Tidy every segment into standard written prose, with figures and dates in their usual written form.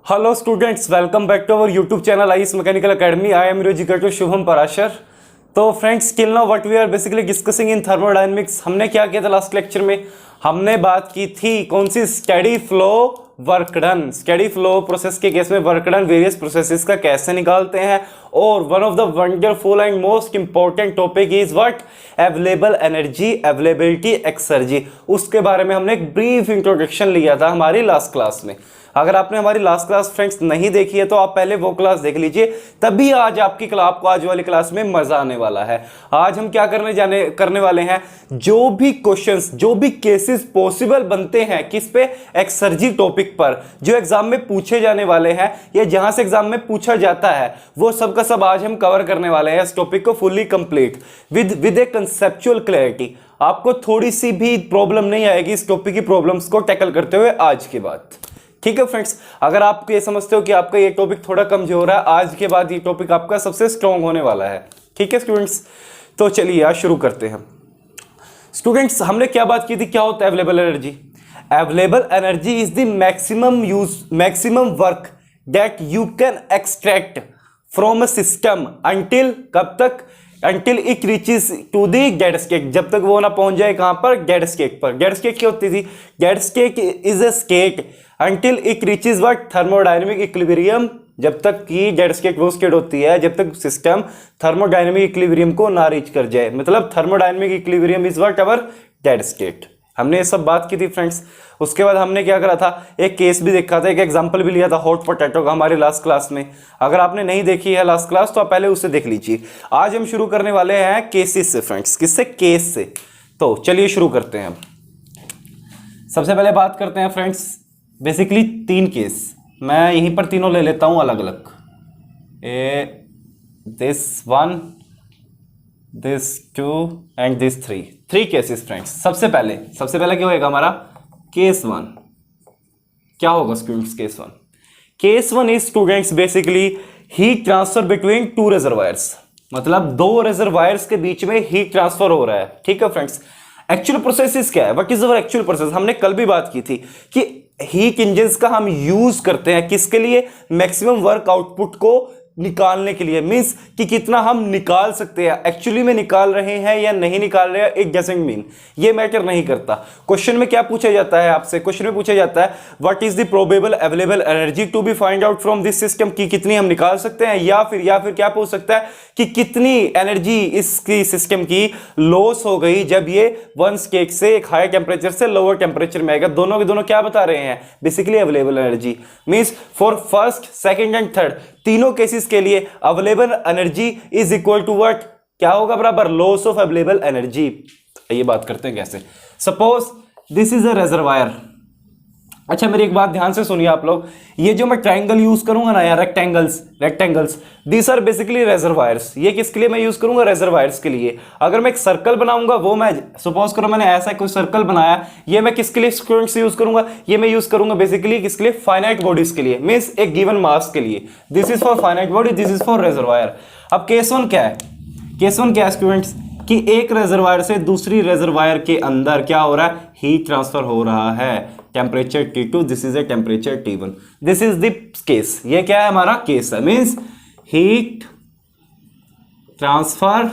Hello students, welcome back to our YouTube channel IS mechanical academy. I am your educator Shubham Parashar. तो friends, till now what we are basically discussing in thermodynamics. हमने क्या किया था last lecture में? हमने बात की थी कौन सी? Steady flow work done. Steady flow process के केस में वर्क डन वेरियस प्रोसेसेस का कैसे निकालते हैं। और one of the wonderful and most important topic is what? Available energy, availability, exergy. उसके बारे में हमने एक ब्रीफ इंट्रोडक्शन लिया था हमारी लास्ट क्लास में। अगर आपने हमारी लास्ट क्लास फ्रेंड्स नहीं देखी है तो आप पहले वो क्लास देख लीजिए, तभी आज आपको आज वाली क्लास में मजा आने वाला है। आज हम क्या करने वाले हैं, जो भी क्वेश्चंस, जो भी केसेस पॉसिबल बनते हैं किस पे? एक्सर्जी टॉपिक पर, जो एग्जाम में पूछे जाने वाले हैं या जहां से एग्जाम में पूछा जाता है, वो सब का सब आज हम कवर करने वाले हैं। इस टॉपिक को fully complete with A conceptual clarity. आपको थोड़ी सी भी प्रॉब्लम नहीं आएगी इस टॉपिक की प्रॉब्लम्स को टैकल करते हुए आज के बाद। ठीक है फ्रेंड्स, अगर आप ये समझते हो कि आपका ये टॉपिक थोड़ा कमजोर है, आज के बाद ये टॉपिक आपका सबसे स्ट्रॉन्ग होने वाला है। ठीक है स्टूडेंट्स, तो चलिए आज शुरू करते हैं। स्टूडेंट्स, हमने क्या बात की थी? क्या होता है available energy? Available energy is the maximum work that you can extract from a system until, कब तक? Until it reaches to the dead state, जब तक वो ना पहुंच जाए कहां पर? डेड स्टेट पर। डेड स्टेट क्या होती थी? Dead state is a state until it reaches what? Thermodynamic equilibrium. जब तक कि डेड स्टेट वो स्टेट होती है जब तक सिस्टम थर्मोडायनेमिक इक्विलिब्रियम को ना रीच कर जाए। मतलब thermodynamic equilibrium is what? Our dead state. हमने ये सब बात की थी फ्रेंड्स। उसके बाद हमने क्या करा था? एक केस भी देखा था, एक एग्जांपल भी लिया था हॉट पोटैटो का हमारी लास्ट क्लास में। अगर आपने नहीं देखी है लास्ट क्लास तो आप पहले उसे देख लीजिए। आज हम शुरू करने वाले हैं केसेस से फ्रेंड्स। किससे? केस से। तो चलिए शुरू करते हैं। सबसे पहले बात करते हैं फ्रेंड्स बेसिकली 3 केस। मैं यहीं पर तीनों ले लेता हूं अलग अलग। This 1, this 2 and this 3 cases friends. सबसे पहले क्या होगा हमारा? केस 1। क्या होगा students case 1? Case 1 is students basically heat transfer between 2 reservoirs. मतलब 2 रिजर्वायर्स के बीच में हीट ट्रांसफर हो रहा है। ठीक है फ्रेंड्स, एक्चुअल प्रोसेस क्या है? What is our actual process? हमने कल भी बात की थी कि हीट इंजन्स का हम यूज करते हैं किसके लिए? मैक्सिमम वर्क आउटपुट को निकालने के लिए। मींस कि कितना हम निकाल सकते हैं, एक्चुअली में निकाल रहे हैं या नहीं निकाल रहे हैं, इट डजंट मीन, ये मैटर नहीं करता। क्वेश्चन में क्या पूछा जाता है आपसे? क्वेश्चन में पूछा जाता है what is the probable available energy to be find out from this system, की कितनी हम निकाल सकते हैं, या फिर क्या पूछ सकता है कि कितनी एनर्जी इसकी सिस्टम की लॉस हो गई जब ये वन स्टेट से एक हाई टेम्परेचर से लोअर टेम्परेचर में आएगा। दोनों के दोनों क्या बता रहे हैं? Basically available energy. Means for first, second and third तीनों केसेस के लिए available energy is equal to what? क्या होगा? बराबर लॉस ऑफ अवेलेबल एनर्जी। ये बात करते हैं कैसे। Suppose this is a reservoir. अच्छा, मेरी एक बात ध्यान से सुनिए आप लोग। ये जो मैं ट्राइंगल यूज करूंगा ना यार, rectangles, these are basically reservoirs. ये किसके लिए मैं यूज करूंगा? रिजर्वायर्स के लिए। अगर मैं एक सर्कल बनाऊंगा, वो मैं सपोज करो मैंने ऐसा कोई सर्कल बनाया, ये मैं किसके लिए स्टूडेंट्स यूज करूंगा? ये मैं यूज करूंगा बेसिकली किसके लिए? फाइनाइट बॉडीज के लिए। मींस एक गिवन मास के लिए। This is for finite body, this is for reservoir. अब केस 1 क्या है? केस 1 क्या है स्टूडेंट्स? कि एक रिजर्वायर से दूसरी रिजर्वायर के अंदर क्या हो रहा है? हीट ट्रांसफर हो रहा है। Temperature T2, this is a temperature T1। This is the case. ये क्या है? हमारा केस है। मींस हीट ट्रांसफर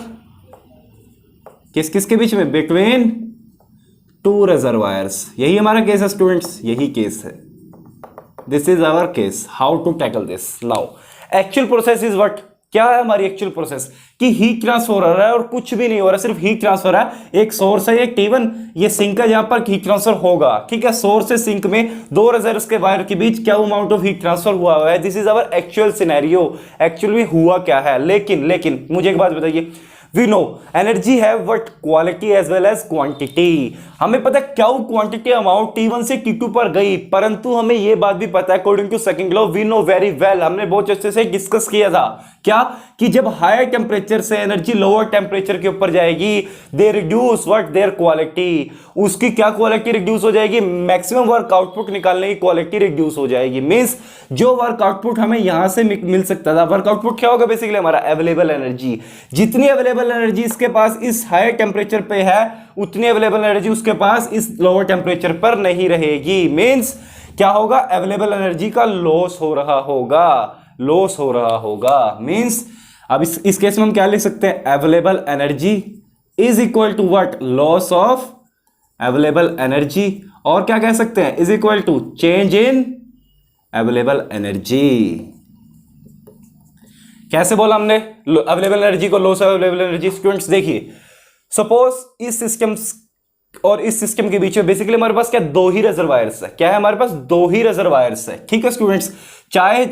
किस के बीच में? Between 2 reservoirs. यही हमारा केस है स्टूडेंट्स, यही केस है। This is our case. How to tackle this now? Actual process is what? क्या है हमारी एक्चुअल प्रोसेस? कि हीट ट्रांसफर हो रहा है और कुछ भी नहीं हो रहा, सिर्फ हीट ट्रांसफर है। एक सोर्स है, एक T1, ये सिंक है जहां पर हीट ट्रांसफर होगा। ठीक है, सोर्स से सिंक में 2 रिजर्वायर्स के वायर के बीच क्या अमाउंट ऑफ हीट ट्रांसफर हुआ है? This is our actual scenario. Actual में हुआ क्या है? लेकिन मुझे एक बात बताइए, वी नो एनर्जी है what? Quality as well as quantity. हमें पता है क्या क्वांटिटी अमाउंट T1 से T2 पर गई, परंतु हमें यह बात भी पता है according to second law, we know very well, हमने बहुत अच्छे से डिस्कस किया था क्या? कि जब हायर टेम्परेचर से एनर्जी लोअर टेम्परेचर के ऊपर जाएगी, they reduce what? There quality. उसकी क्या क्वालिटी रिड्यूस हो जाएगी? मैक्सिमम वर्क आउटपुट निकालने की क्वालिटी रिड्यूस हो जाएगी। मींस जो वर्क आउटपुट हमें यहां से मिल सकता था, वर्क आउटपुट क्या होगा? बेसिकली हमारा अवेलेबल एनर्जी। जितनी अवेलेबल एनर्जी इसके पास इस हायर टेम्परेचर पे है, उतनी अवेलेबल एनर्जी उसके पास इस लोअर टेम्परेचर पर नहीं रहेगी। मींस क्या होगा, अवेलेबल एनर्जी का लॉस हो रहा होगा, लॉस हो रहा होगा। मींस अब इस केस में हम क्या लिख सकते हैं, available energy is equal to what, loss of available energy, और क्या कह सकते हैं, is equal to change in available energy. कैसे बोला हमने अवेलेबल एनर्जी को, loss of available energy. Students देखिए, सपोज इस सिस्टम और इस सिस्टम के बीच में बेसिकली हमारे पास क्या, दो ही रिजर्वायर्स है। क्या है हमारे पास, दो ही रिजर्वायर्स है। ठीक है स्टूडेंट्स, चाहे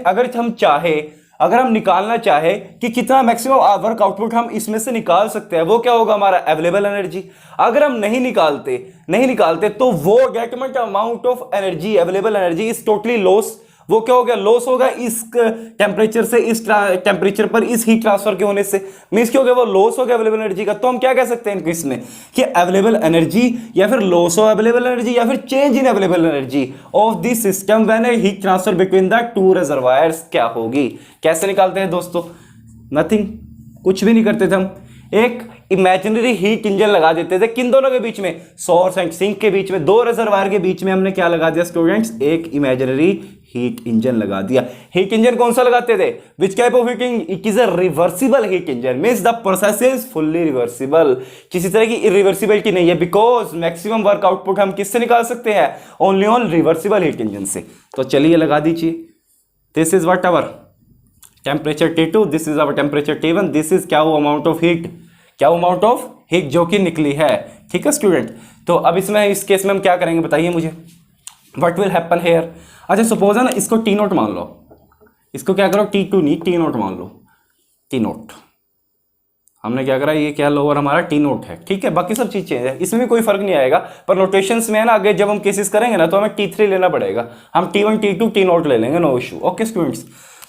अगर हम निकालना चाहे कि कितना मैक्सिमम वर्क आउटपुट हम इसमें से निकाल सकते हैं, वो क्या होगा हमारा अवेलेबल एनर्जी। अगर हम नहीं निकालते तो वो गेटमेंट amount of energy, available energy is totally loss. वो क्या हो गया, लॉस होगा इस टेम्परेचर से इस टेम्परेचर पर इस हीट ट्रांसफर के होने से। मींस क्या हो गया, वो लॉस हो गया अवेलेबल एनर्जी का। तो हम क्या कह सकते हैं इनको इसमें कि अवेलेबल एनर्जी या फिर लॉस ऑफ अवेलेबल एनर्जी या फिर change in available energy of this system when A heat transfer between the two reservoirs क्या होगी। कैसे निकालते हैं दोस्तों, नथिंग, कुछ भी नहीं करते थे हम, एक इमेजिनरी हीट इंजन लगा देते थे। किन दोनों के बीच में, सोर्स एंड सिंक के बीच में, दो रिजर्वायर के बीच में हमने क्या लगा दिया स्टूडेंट्स, एक इमेजिनरी हीट इंजन लगा दिया। हीट इंजन कौन सा लगाते थे, which type of heating, it is a reversible heat engine, means the process is fully reversible. किसी तरह की इरिवर्सिबिलिटी नहीं है, बिकॉज मैक्सिमम वर्क आउटपुट हम किससे निकाल सकते हैं, only on reversible heat engine से। तो चलिए लगा दीजिए, this is what our temperature T2, this is our temperature T1, this is क्या हुआ अमाउंट ऑफ हीट, क्या अमाउंट ऑफ हीट जो कि निकली है। ठीक है स्टूडेंट, तो अब इसमें इस केस में हम क्या करेंगे बताइए मुझे, व्हाट विल हैपन हेयर। अच्छा सपोज है ना, इसको T0 मान लो, इसको क्या करो T2 नहीं T0 मान लो, T0 हमने क्या करा, ये क्या लोअर हमारा T0 है। ठीक है, बाकी सब चीज चेंज है, इसमें भी कोई फर्क नहीं आएगा, पर नोटेशंस में है ना, आगे जब हम केसेस करेंगे ना तो हमें T3 लेना पड़ेगा, हम T1 T2 T0 ले लेंगे, नो इशू। ओके स्टूडेंट्स,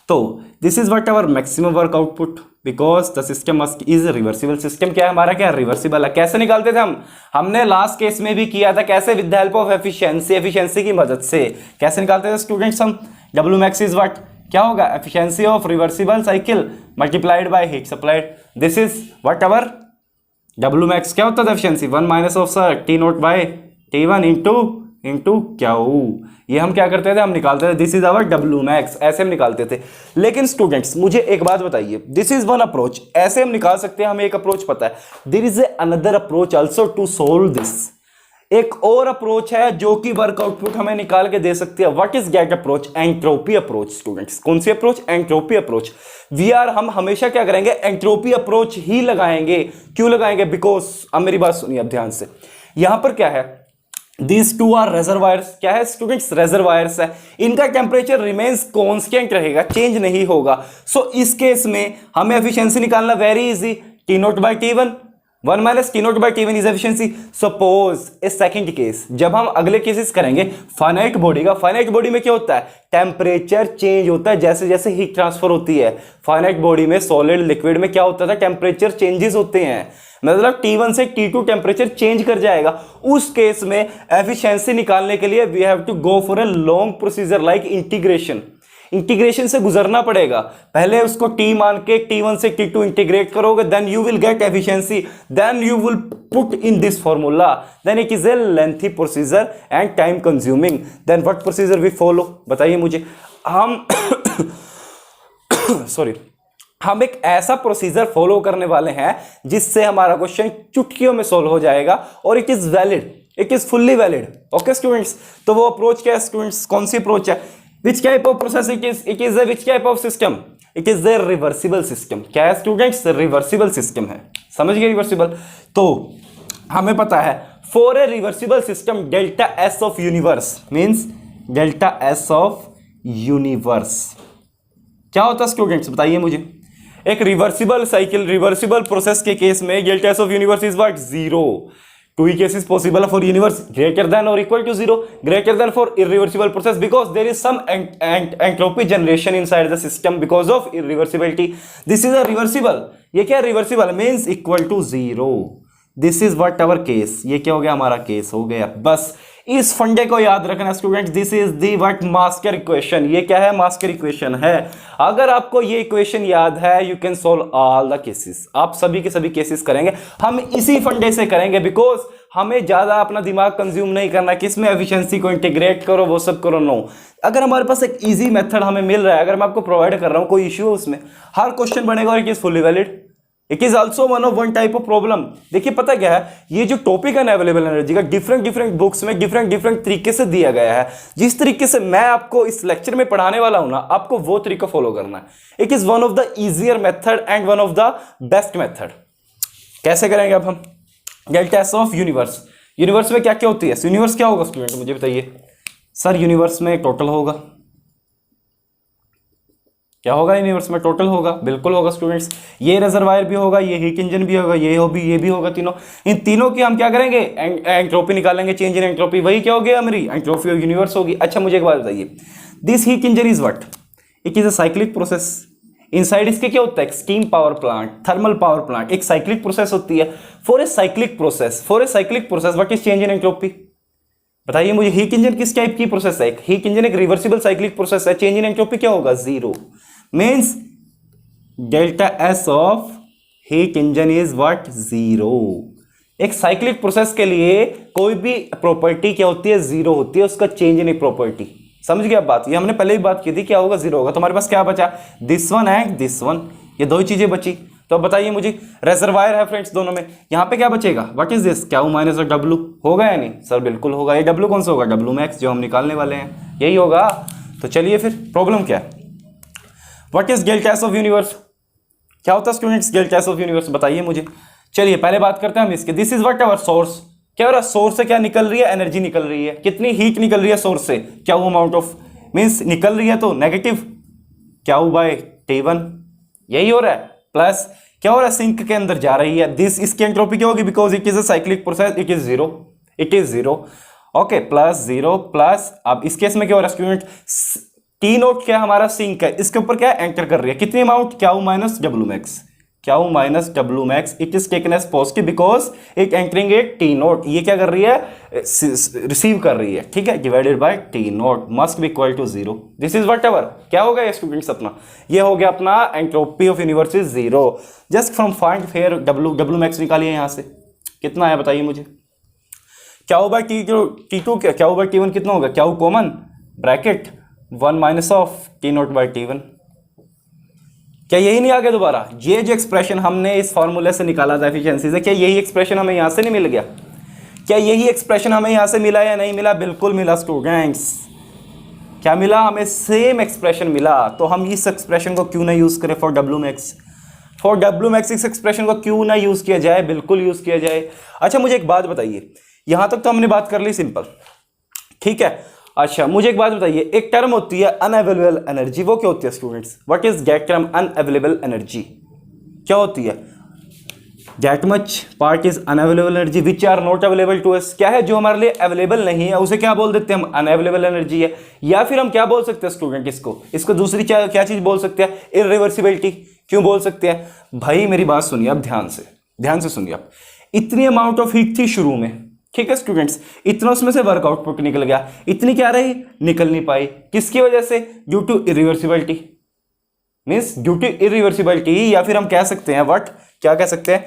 तो this is what our maximum work output because the system is reversible. System क्या है हमारा, क्या रिवर्सिबल है। कैसे निकालते थे हमने लास्ट केस में भी किया था, कैसे, with the help of efficiency की मदद से। कैसे निकालते थे स्टूडेंट्स हम, डब्ल्यू मैक्स इज व्हाट, क्या होगा, efficiency of reversible cycle multiplied by heat supplied. This is what our W max, क्या होता था efficiency, 1 minus of sir T0 by T1 into क्या, ये हम क्या करते थे, हम निकालते थे, this is our W max, ऐसे हम निकालते थे। लेकिन स्टूडेंट्स मुझे एक बात बताइए, दिस इज वन अप्रोच, ऐसे हम निकाल सकते हैं, हमें एक अप्रोच पता है, there is another approach also to solve this. एक और अप्रोच है जो कि वर्क आउटपुट हमें निकाल के दे सकती है। What is that approach, entropy approach. Students कौन सी अप्रोच, एंट्रोपी अप्रोच। हम हमेशा क्या करेंगे, एंट्रोपी अप्रोच ही लगाएंगे। क्यों लगाएंगे, बिकॉज अब मेरी बात सुनिए अब ध्यान से, यहां पर क्या है, These two are reservoirs, क्या है स्टूडेंट्स, reservoirs है, इनका टेम्परेचर रिमेन्स कांस्टेंट रहेगा, चेंज नहीं होगा। सो इस केस में हमें एफिशिएंसी निकालना very easy, T0 by T1, 1 minus T0 by T1 is efficiency. Suppose A second case, जब हम अगले केसेस करेंगे फाइनाइट बॉडी का, फाइनाइट बॉडी में क्या होता है, टेम्परेचर चेंज होता है जैसे जैसे हीट ट्रांसफर होती है। फाइनाइट बॉडी में, सॉलिड लिक्विड में क्या होता था, टेम्परेचर चेंजेस होते हैं, मतलब T1 से T2 टेम्परेचर चेंज कर जाएगा। उस केस में एफिशिएंसी निकालने के लिए we have to go for a long procedure like integration से गुजरना पड़ेगा। पहले उसको T मान के T1 से T2 इंटीग्रेट करोगे, then you will get efficiency, then you will put in this formula, then it is a lengthy procedure and time consuming. Then what procedure we follow, बताइए मुझे। हम सॉरी हम एक ऐसा प्रोसीजर फॉलो करने वाले हैं जिससे हमारा क्वेश्चन चुटकियों में सॉल्व हो जाएगा और it is valid, it is fully valid. Okay students, तो वो अप्रोच क्या है स्टूडेंट्स, कौन सी अप्रोच है, which type of process it is which type of system, it is the reversible system. क्या है स्टूडेंट्स, रिवर्सिबल सिस्टम है, समझ गए रिवर्सिबल। तो हमें पता है for a reversible system delta S of universe means delta S of universe क्या होता है स्टूडेंट्स, बताइए मुझे। एक रिवर्सिबल साइकिल, रिवर्सिबल प्रोसेस के केस में delta S of universe is what, 0। Two ही cases possible for universe greater than और equal to 0, greater than for irreversible process because there is some entropy generation inside the system because of irreversibility. This is a reversible, ये क्या reversible means equal to 0। This is what our case, ये क्या हो गया हमारा case हो गया। बस इस फंडे को याद रखना students, this is the what Bhaskar equation. ये क्या है, मास्कर इक्वेशन है। अगर आपको ये इक्वेशन याद है you can solve all the cases, आप सभी के सभी केसेस करेंगे। हम इसी फंडे से करेंगे बिकॉज हमें ज़्यादा अपना दिमाग कंज्यूम नहीं करना कि इसमें एफिशिएंसी को इंटीग्रेट करो, वो सब करो। नो, अगर हमारे पास एक इजी मेथड हमें मिल रहा है, अगर मैं आपको प्रोवाइड कर रहा हूँ, कोई इश्यू है उसमें, हर क्वेश्चन बनेगा और it is fully valid. It is also one type of problem. देखिए पता क्या है, ये जो टॉपिक है अवेलेबल एनर्जी का, डिफरेंट बुक्स में डिफरेंट तरीके से दिया गया है। जिस तरीके से मैं आपको इस लेक्चर में पढ़ाने वाला हूं ना, आपको वो तरीका फॉलो करना है। It is one of the easier method and one of the best method. कैसे करेंगे अब हम? Delta S of universe. Universe में क्या क्या होती है? यूनिवर्स क्या होगा स्टूडेंट, मुझे बताइए। सर यूनिवर्स में टोटल होगा। क्या होगा? यूनिवर्स में टोटल होगा, बिल्कुल होगा स्टूडेंट्स। ये रिजर्वायर भी होगा, ये हीट इंजन भी होगा, ये भी होगा। तीनों, इन तीनों की हम क्या करेंगे? एंट्रोपी निकालेंगे, चेंज इन एंट्रोपी। वही क्या हो गया हमारी? एंट्रोपी ऑफ यूनिवर्स होगी। अच्छा मुझे एक बात बताइए, this heat engine is what? It is a cyclic process. Inside इसके क्या होता है? Steam power plant, thermal power plant, एक साइक्लिक प्रोसेस होती है। For a cyclic process what is change in entropy? बताइए मुझे, हीट इंजन किस टाइप की प्रोसेस है? हीट इंजन एक रिवर्सिबल साइक्लिक प्रोसेस है। चेंज इन एंट्रोपी क्या होगा? Zero. Means delta S of heat engine is what? Zero. एक साइक्लिक प्रोसेस के लिए कोई भी प्रॉपर्टी क्या होती है? जीरो होती है, उसका चेंज इन प्रॉपर्टी। समझ गए आप बात? ये हमने पहले ही बात की थी, क्या होगा? जीरो होगा। तो हमारे पास क्या बचा? This one and this one, ये दो ही चीजें बची। तो अब बताइए मुझे, रिजर्वायर है फ्रेंड्स दोनों में, यहाँ पे क्या बचेगा? What is this? Q minus W होगा या नहीं? सर बिल्कुल होगा। ये डब्ल्यू कौन सा होगा? डब्ल्यू मैक्स, जो हम निकालने वाले हैं, यही होगा। तो चलिए फिर प्रॉब्लम क्या है? What is delta S of universe? क्या होता है students delta S of universe? बताइए मुझे। चलिए पहले बात करते हैं हम इसके। This is what our source. क्या हो रहा है? सोर्स से क्या निकल रही है? एनर्जी निकल रही है। कितनी हीट निकल रही है सोर्स से? क्या वो अमाउंट ऑफ, मीन्स निकल रही है तो नेगेटिव क्या हो बाय T1, यही हो रहा है। प्लस क्या हो रहा है? सिंक के अंदर जा रही है। दिस, इसकी एंट्रोपी क्या होगी? Because it is a cyclic process, it is zero, it is zero. Okay, plus zero plus, अब इस केस में क्या हो रहा है स्टूडेंट? टी नोट क्या हमारा सिंक है, इसके ऊपर क्या एंटर कर रही है? कितनी amount? Q minus W max, Q minus W max. It is taken as positive because it entering a T naught. ये क्या कर रही है? रिसीव कर रही है, ठीक है, divided by T naught must be equal to zero. This is what ever क्या हो गया स्टूडेंट्स अपना? ये हो गया अपना entropy of universe is zero. Just from find fair W max निकालिए यहाँ से। कितना है बताइए मुझे? Q by T2 Q by T1 कितना होगा? Q common bracket 1 minus of T note by T1। क्या यही नहीं आ गया दोबारा? ये जो एक्सप्रेशन हमने इस फॉर्मूले से निकाला था एफिशिएंसी से, क्या यही एक्सप्रेशन हमें यहां से नहीं मिल गया? क्या यही एक्सप्रेशन हमें यहां से मिला या नहीं मिला? बिल्कुल मिला स्टूडेंट्स। क्या मिला हमें? सेम एक्सप्रेशन मिला। तो हम इस एक्सप्रेशन को क्यों ना यूज करें for W max? For W max इस एक्सप्रेशन को क्यों ना यूज किया जाए? बिल्कुल यूज किया जाए। अच्छा मुझे एक बात बताइए, यहां तक तो हमने बात कर ली सिंपल, ठीक है। अच्छा मुझे एक बात बताइए, एक टर्म होती है अनअवेलेबल एनर्जी, वो क्या होती है students? What is that term unavailable energy? क्या होती है? That much part is unavailable energy which are not available to us. क्या है जो हमारे लिए अवेलेबल नहीं है उसे क्या बोल देते हैं हम? अनअवेलेबल एनर्जी है। या फिर हम क्या बोल सकते हैं स्टूडेंट इसको दूसरी क्या चीज बोल सकते हैं? इररिवर्सिबिलिटी। क्यों बोल सकते हैं भाई? मेरी बात सुनिए आप ध्यान से सुनिए आप। इतनी अमाउंट ऑफ हीट थी शुरू में, ठीक है स्टूडेंट्स, इतना उसमें से वर्क आउटपुट निकल गया, इतनी क्या रही? निकल नहीं पाई। किसकी वजह से? Due to irreversibility. Means due to irreversibility, या फिर हम कह सकते हैं व्हाट, क्या कह सकते हैं?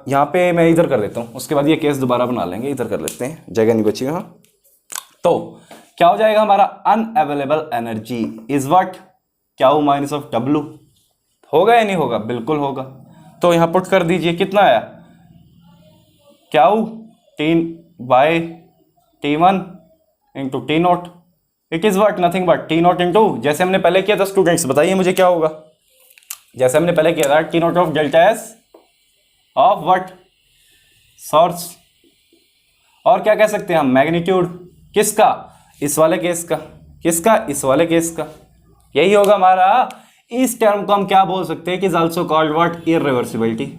यहाँ पे मैं इधर कर देता हूँ, उसके बाद ये केस दोबारा बना लेंगे। इधर कर लेते हैं, जगह नहीं बची वहाँ। तो क्या हो जाएगा हमारा? Unavailable energy is what? Q minus of W. होगा या नहीं होगा? बिल्कुल होगा। तो यहाँ पुट कर दीजिए, कितना आया? Q by T1 into T naught. It is what? Nothing but T naught into, जैसे हमने पहले किया था स्टूडेंट्स, बताइए मुझे क्या होगा? जैसे हमने पहले किया था, T note of delta S of what? Source. और क्या कह सकते हैं हम? मैग्नीट्यूड। किसका? इस वाले केस का। किसका? इस वाले केस का। यही होगा हमारा। इस टर्म को हम क्या बोल सकते हैं? कि इज आल्सो कॉल्ड व्हाट? इररिवर्सिबिलिटी।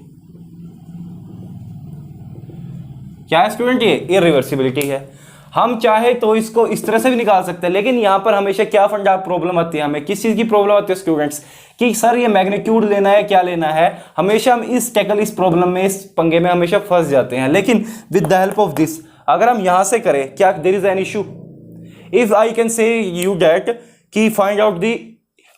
क्या है स्टूडेंट? ये इररिवर्सिबिलिटी है। हम चाहे तो इसको इस तरह से भी निकाल सकते हैं, लेकिन यहां पर हमेशा क्या फंडा प्रॉब्लम आती है? हमें किस चीज की प्रॉब्लम आती है स्टूडेंट्स? कि सर ये मैग्नीट्यूड लेना है, क्या लेना है? हमेशा हम इस प्रॉब्लम में, इस पंगे में हमेशा फंस जाते हैं। लेकिन with the help of this, अगर हम यहां से करें, क्या there is an issue? If I can say you that कि find out the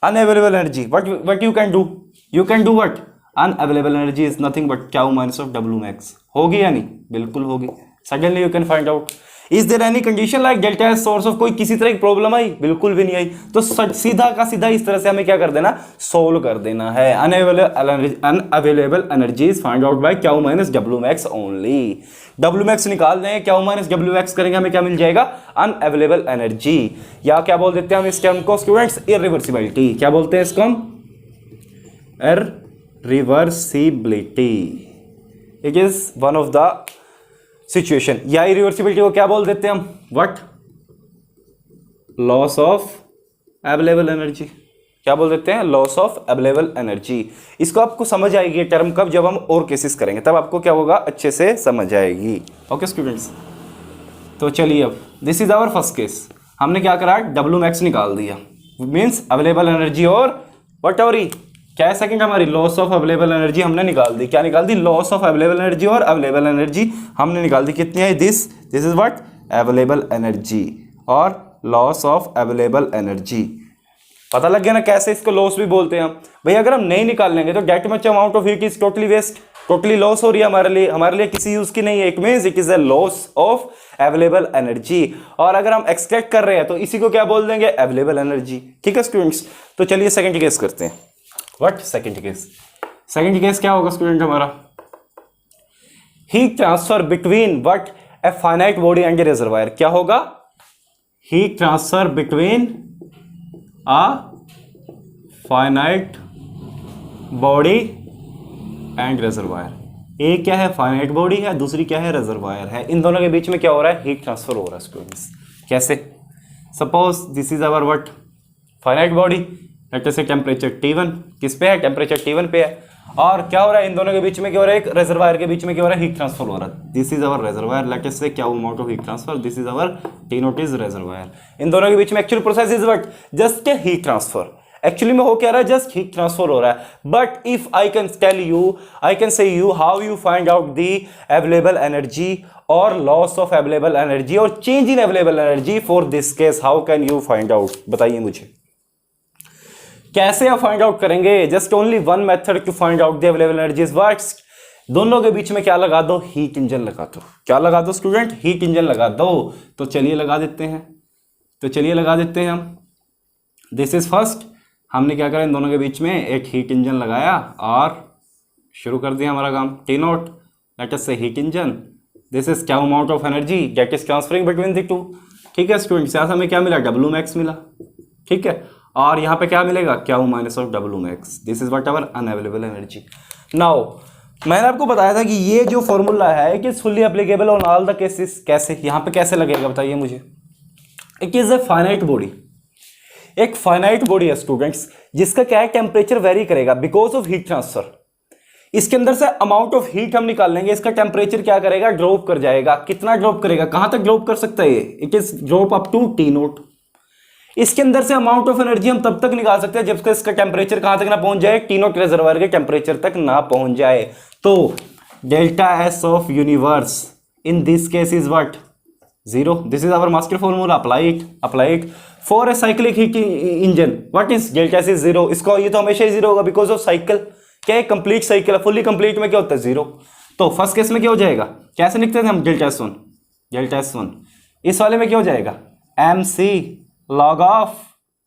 unavailable energy, what you can do? You can do what? Unavailable energy is nothing but Q minus of W max. होगी या नहीं? बिल्कुल होगी। Suddenly you can find out. Is there any condition like delta S source of, कोई किसी तरह की problem आई? बिल्कुल भी नहीं आई। तो सीधा का सीधा इस तरह से हमें क्या कर देना, सोल्व कर देना है। Unavailable energy is find out by Q minus W max only. W max निकाल दें, क्यू माइनस डब्ल्यू मैक्स करेंगे, हमें क्या मिल जाएगा, अनअवेलेबल एनर्जी, या क्या बोल देते हैं हम इस टर्म को स्टूडेंट्स, इरिवर्सिबिलिटी। क्या बोलते हैं इसको हम, reversibility. It is one of the situation. या इरिवर्सिबिलिटी को क्या बोल देते हैं हम, what, loss of available energy. क्या बोल देते हैं, लॉस ऑफ अवेलेबल एनर्जी। इसको आपको समझ आएगी टर्म कब, जब हम और केसेस करेंगे, तब आपको क्या होगा, अच्छे से समझ आएगी। ओके स्टूडेंट्स, तो चलिए अब this is our first case. हमने क्या करा, डब्ल्यू मैक्स निकाल दिया, मीन्स अवेलेबल एनर्जी, और वट एवर क्या है सेकंड हमारी, लॉस ऑफ अवेलेबल एनर्जी हमने निकाल दी। क्या निकाल दी, लॉस ऑफ अवेलेबल एनर्जी, और अवेलेबल एनर्जी हमने निकाल दी। कितनी है, this is what, available energy और लॉस ऑफ अवेलेबल एनर्जी। पता लग गया ना कैसे इसको लॉस भी बोलते हैं हम। भाई अगर हम नहीं निकाल लेंगे तो that much amount of heat is totally waste, totally loss हो रही है हमारे लिए किसी यूज की नहीं है। It means it is a loss of available energy. और अगर हम एक्सट्रैक्ट कर रहे हैं तो इसी को क्या बोल देंगे, अवेलेबल एनर्जी। ठीक है स्टूडेंट्स, तो चलिए सेकंड केस करते हैं। What second case, second case क्या होगा स्टूडेंट हमारा, heat transfer between what, a finite body and a reservoir. क्या होगा, heat transfer between a finite body and reservoir. एक क्या है, फाइनाइट बॉडी है, दूसरी क्या है, रिजर्वायर है। इन दोनों के बीच में क्या हो रहा है, हीट ट्रांसफर हो रहा है स्टूडेंट्स। कैसे, suppose this is our what, finite body, let us say temperature T1 किस पे है, टेम्परेचर T1 पे है। और क्या हो रहा है, इन दोनों के बीच में क्या हो रहा है, एक रिजर्वायर के बीच में क्या हो रहा है, हीट ट्रांसफर हो रहा है। This is our reservoir, let us say क्या amount of heat transfer, this is our T0 is reservoir. इन दोनों के बीच में actual process is what, just a heat transfer. Actually में हो क्या रहा है, जस्ट हीट ट्रांसफर हो रहा है। But if I can tell you, I can say you how you find out the available energy और लॉस ऑफ अवेलेबल एनर्जी और change in available energy for this case, how can you find out, बताइए मुझे कैसे आप find out करेंगे। Just only one method to find out the available energy is what, दोनों के बीच में क्या लगा दो, हीट इंजन लगा दो। क्या लगा दो स्टूडेंट, हीट इंजन लगा दो। तो चलिए लगा देते हैं, तो चलिए लगा देते हैं हम। दिस इज फर्स्ट, हमने क्या करा, इन दोनों के बीच में एक हीट इंजन लगाया और शुरू कर दिया हमारा काम। T0 लेट अस से हीट इंजन, दिस इज क्या amount of energy that is transferring between the two. ठीक है स्टूडेंट्स, यहाँ से हमें क्या मिला, डब्ल्यू मैक्स मिला। ठीक है, और यहाँ पे क्या मिलेगा, Q minus of W max, this is what our unavailable energy. Now मैंने आपको बताया था कि ये जो फॉर्मूला है it is fully applicable on all the cases. कैसे, यहाँ पे कैसे लगेगा बताइए मुझे। It is a finite body, एक फाइनाइट बॉडी है स्टूडेंट्स, जिसका क्या है, टेम्परेचर वेरी करेगा बिकॉज ऑफ हीट ट्रांसफर। इसके अंदर से अमाउंट ऑफ हीट हम निकाल लेंगे, इसका टेम्परेचर क्या करेगा, ड्रॉप कर जाएगा। कितना ड्रॉप करेगा, कहां तक ड्रॉप कर सकता है ये, it is drop up to T0। इसके अंदर से अमाउंट ऑफ एनर्जी हम तब तक निकाल सकते हैं जब तक इसका टेम्परेचर कहां तक ना पहुंच जाए, T0 रिजर्वायर के टेम्परेचर तक ना पहुंच जाए। तो delta S of universe in this case is what, 0। This is our master formula, apply it for a cyclic heat engine. What is delta S is 0। इसको ये तो हमेशा ही 0 होगा बिकॉज ऑफ साइकिल। क्या है, कंप्लीट साइकिल, फुल्ली कंप्लीट में क्या होता है, 0। तो फर्स्ट केस में क्या हो जाएगा, कैसे लिखते थे हम, डेल्टा एस वन। इस वाले में क्या हो जाएगा, MC log of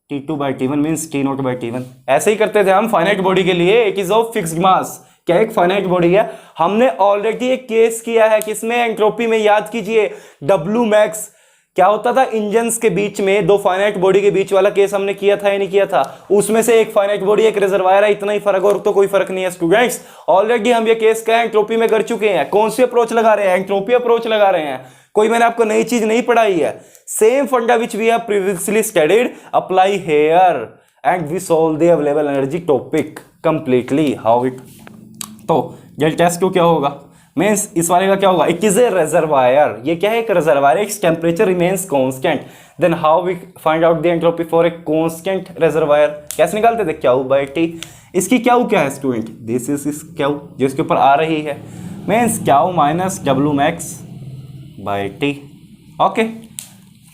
T2 by T1 means T0 by T1। ऐसे ही करते थे हम फाइनाइट बॉडी के लिए। It is of fixed mass, क्या एक फाइनाइट बॉडी है। हमने ऑलरेडी एक केस किया है किसमें, एंट्रोपी में, याद कीजिए W मैक्स। क्या होता था, इंजन्स के बीच में दो फाइनाइट बॉडी के बीच वाला केस हमने किया था या नहीं किया था। उसमें से एक फाइनाइट बॉडी एक रिजर्वायर है, इतना ही फर्क, और तो कोई फर्क नहीं है स्टूडेंट्स। ऑलरेडी हम ये केस का एंट्रोपी में कर चुके हैं। कौन सी अप्रोच लगा रहे हैं, एंट्रोपी अप्रोच लगा रहे हैं। कोई मैंने आपको नई चीज नहीं पढ़ाई है। Same funda which we have previously studied apply here and we solve the available energy topic completely how it. तो डेल्टा S2 क्या होगा, मीन्स इस वाले का क्या होगा, इट इज ए रिजर्वायर। ये क्या है, एक reservoir, its temperature remains constant. Then how we find out the entropy for a constant reservoir, कैसे निकालते थे, क्यू बाई टी। इसकी क्यू क्या है स्टूडेंट, दिस इज क्यू जो इसके ऊपर आ रही है, means Q minus W max by T. Okay,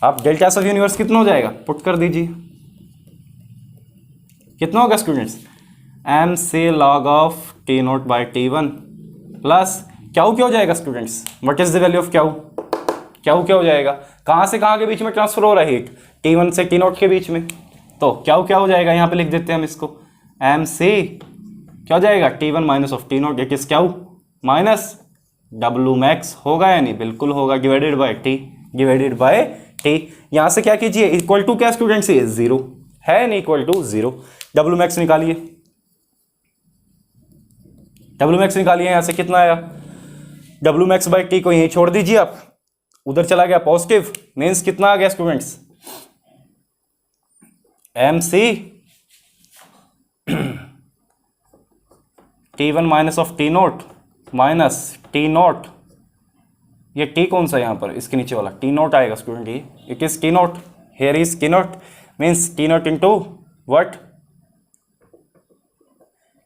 अब डेल्टा एस ऑफ यूनिवर्स कितना हो जाएगा, पुट कर दीजिए, कितना होगा students, MC log of T0 by T1 plus Q क्या हो जाएगा students, what is the value of Q, क्या हो जाएगा, कहाँ से कहाँ के बीच में ट्रांसफर हो रहा है हीट, T1 से T0 के बीच में। तो क्या हो जाएगा, यहाँ पे लिख देते हैं हम इसको, एम सी क्या हो जाएगा, T1 minus of T0 it is क्या माइनस डब्ल्यू मैक्स, होगा या नहीं, बिल्कुल होगा, डिवाइडेड बाय टी। यहाँ से क्या कीजिए, इक्वल टू क्या स्टूडेंट्स, ये 0 है नहीं, इक्वल टू 0। डब्ल्यू मैक्स निकालिए, यहाँ से कितना आया, डब्ल्यू मैक्स बाई टी को यहीं छोड़ दीजिए आप, उधर चला गया पॉजिटिव, मीन्स कितना आ गया students, M C T1 minus of T0 minus T0, ये T कौन सा यहाँ पर, इसके नीचे वाला T0 आएगा स्टूडेंट, ये it is T0, here is T0, means T0 into what,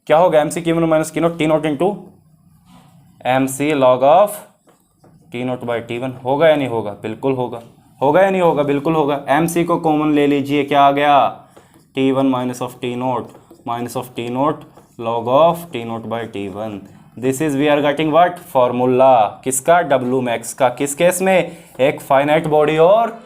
क्या होगा, M C T1 minus T0 into M C log of T0 by T1, होगा या नहीं होगा, बिल्कुल होगा, होगा या नहीं होगा, बिल्कुल होगा। एम सी को कॉमन ले लीजिए, क्या आ गया, T1 minus of T0 log of T0 by T1, this is we are getting what, formula किसका, डब्ल्यू मैक्स का, किस केस में, एक फाइनाइट बॉडी और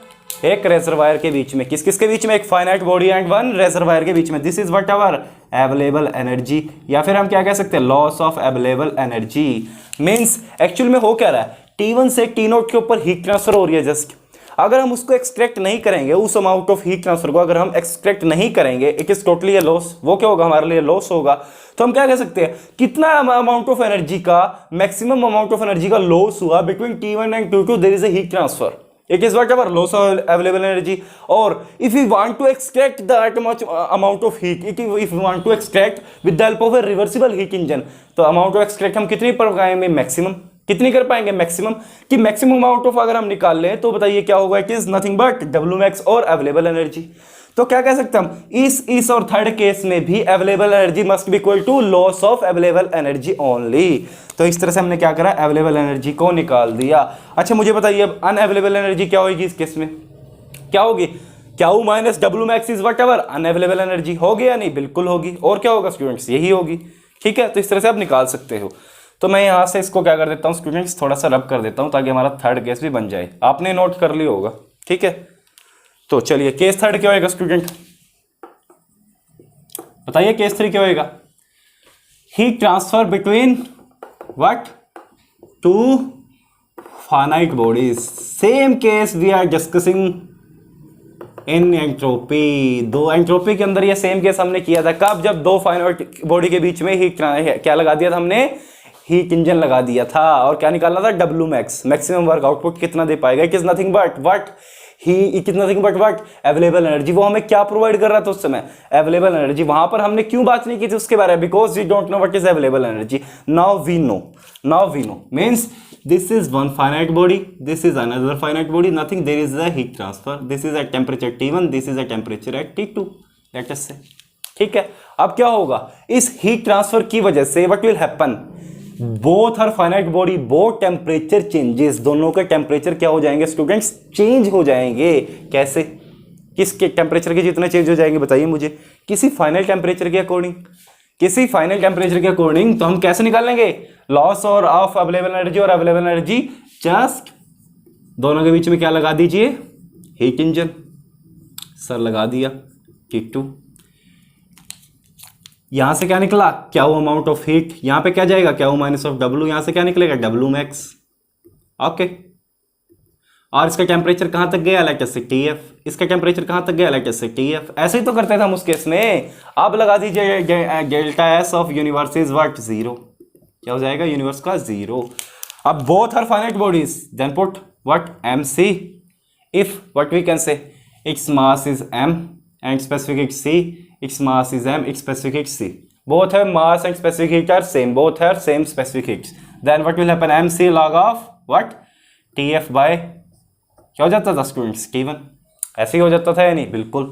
एक रेजरवायर के बीच में, किस के बीच में, एक finite body and one reservoir के बीच में, this is what our available energy, या फिर हम क्या कह सकते हैं, loss of available energy. Means actual में हो क्या रहा है, T1 से T0 के ऊपर हीट ट्रांसफर हो रही है जस्ट, अगर हम उसको एक्सट्रैक्ट नहीं करेंगे, उस अमाउंट ऑफ हीट ट्रांसफर को अगर हम एक्सट्रैक्ट नहीं करेंगे, it is totally A loss, वो क्या होगा, हमारे लिए लॉस होगा। तो हम क्या कह सकते हैं, कितना अमाउंट ऑफ एनर्जी का, मैक्सिमम अमाउंट ऑफ एनर्जी का लॉस हुआ between T1 and T2, there is a heat transfer, it is whatever loss of available energy. और if you want to extract that much amount of heat, if you want to extract with the help of a reversible heat engine, तो amount of extract हम कितनी पर पाएंगे, maximum, कितनी कर पाएंगे, maximum, कि मैक्सिमम अमाउंट ऑफ अगर हम निकाल लें तो बताइए क्या होगा, it is nothing but W max और अवेलेबल एनर्जी। तो क्या कह सकते हैं हम, इस और थर्ड केस में भी available energy must be equal to loss of available energy only. तो इस तरह से हमने क्या करा, अवेलेबल एनर्जी को निकाल दिया। अच्छा मुझे बताइए अब अनअवेलेबल एनर्जी क्या होगी इस केस में, क्या होगी, Q minus W max is what ever unavailable energy, होगी या नहीं, बिल्कुल होगी, और क्या होगा स्टूडेंट्स, यही होगी, ठीक है। तो इस तरह से आप निकाल सकते हो। तो मैं यहाँ से इसको क्या कर देता हूँ स्टूडेंट्स, थोड़ा सा रब कर देता हूँ ताकि हमारा थर्ड केस भी बन जाए, आपने नोट कर लिया होगा, ठीक है। तो चलिए केस थर्ड क्या होएगा स्टूडेंट, बताइए केस थ्री क्या होएगा, heat transfer between what, two finite bodies, same case we are discussing in entropy. दो एंट्रोपी के अंदर ये सेम केस हमने किया था, कब, जब दो फाइनाइट बॉडी के बीच में हीट क्या लगा दिया था हमने, हीट इंजन लगा दिया था, और क्या निकालना था, W max, maximum work output कितना दे पाएगा, it is nothing but what, available energy. वो हमें क्या प्रोवाइड कर रहा था उस समय, अवेलेबल एनर्जी। वहां पर हमने क्यों बात नहीं की थी उसके बारे में, because we don't know what is available energy, now we know, means this is one finite body, this is another finite body, nothing, there is a heat transfer, this is at temperature T1, this is at temperature at T2, let us say, ठीक है। अब क्या होगा, इस heat transfer की वजह से what will happen, both are finite body, both temperature changes, दोनों के टेम्परेचर क्या हो जाएंगे स्टूडेंट्स, चेंज हो जाएंगे। कैसे, किसके टेम्परेचर के जितने चेंज हो जाएंगे बताइए मुझे, किसी फाइनल टेम्परेचर के अकॉर्डिंग, किसी फाइनल टेम्परेचर के अकॉर्डिंग। तो हम कैसे निकालेंगे, लॉस और ऑफ अवेलेबल एनर्जी और अवेलेबल एनर्जी, जस्ट दोनों के बीच में क्या लगा दीजिए, हीट इंजन, सर लगा दिया T2। यहां से क्या निकला, क्या वो अमाउंट ऑफ हीट, यहां पे क्या जाएगा, क्या वो माइनस ऑफ डब्ल्यू, यहां से क्या निकलेगा, डब्ल्यू मैक्स, ओके। और इसका टेम्परेचर कहां तक गया, लेट अस से TF, इसका टेम्परेचर कहां तक गया, लेट अस से TF। ऐसे ही तो करते थे हम उस केस में। अब लगा दीजिए delta S of universe is what, 0, क्या हो जाएगा, यूनिवर्स का 0। अब both are finite bodies, then put what, MC, if what we can say, its mass is m and specific heat C, its mass is m, its specific heat C, both have mass and specific heat are same, both have same specific heats, then what will happen, MC log of what, TF by क्या हो जाता था students, T1, ऐसे ही हो जाता था या नहीं, बिल्कुल।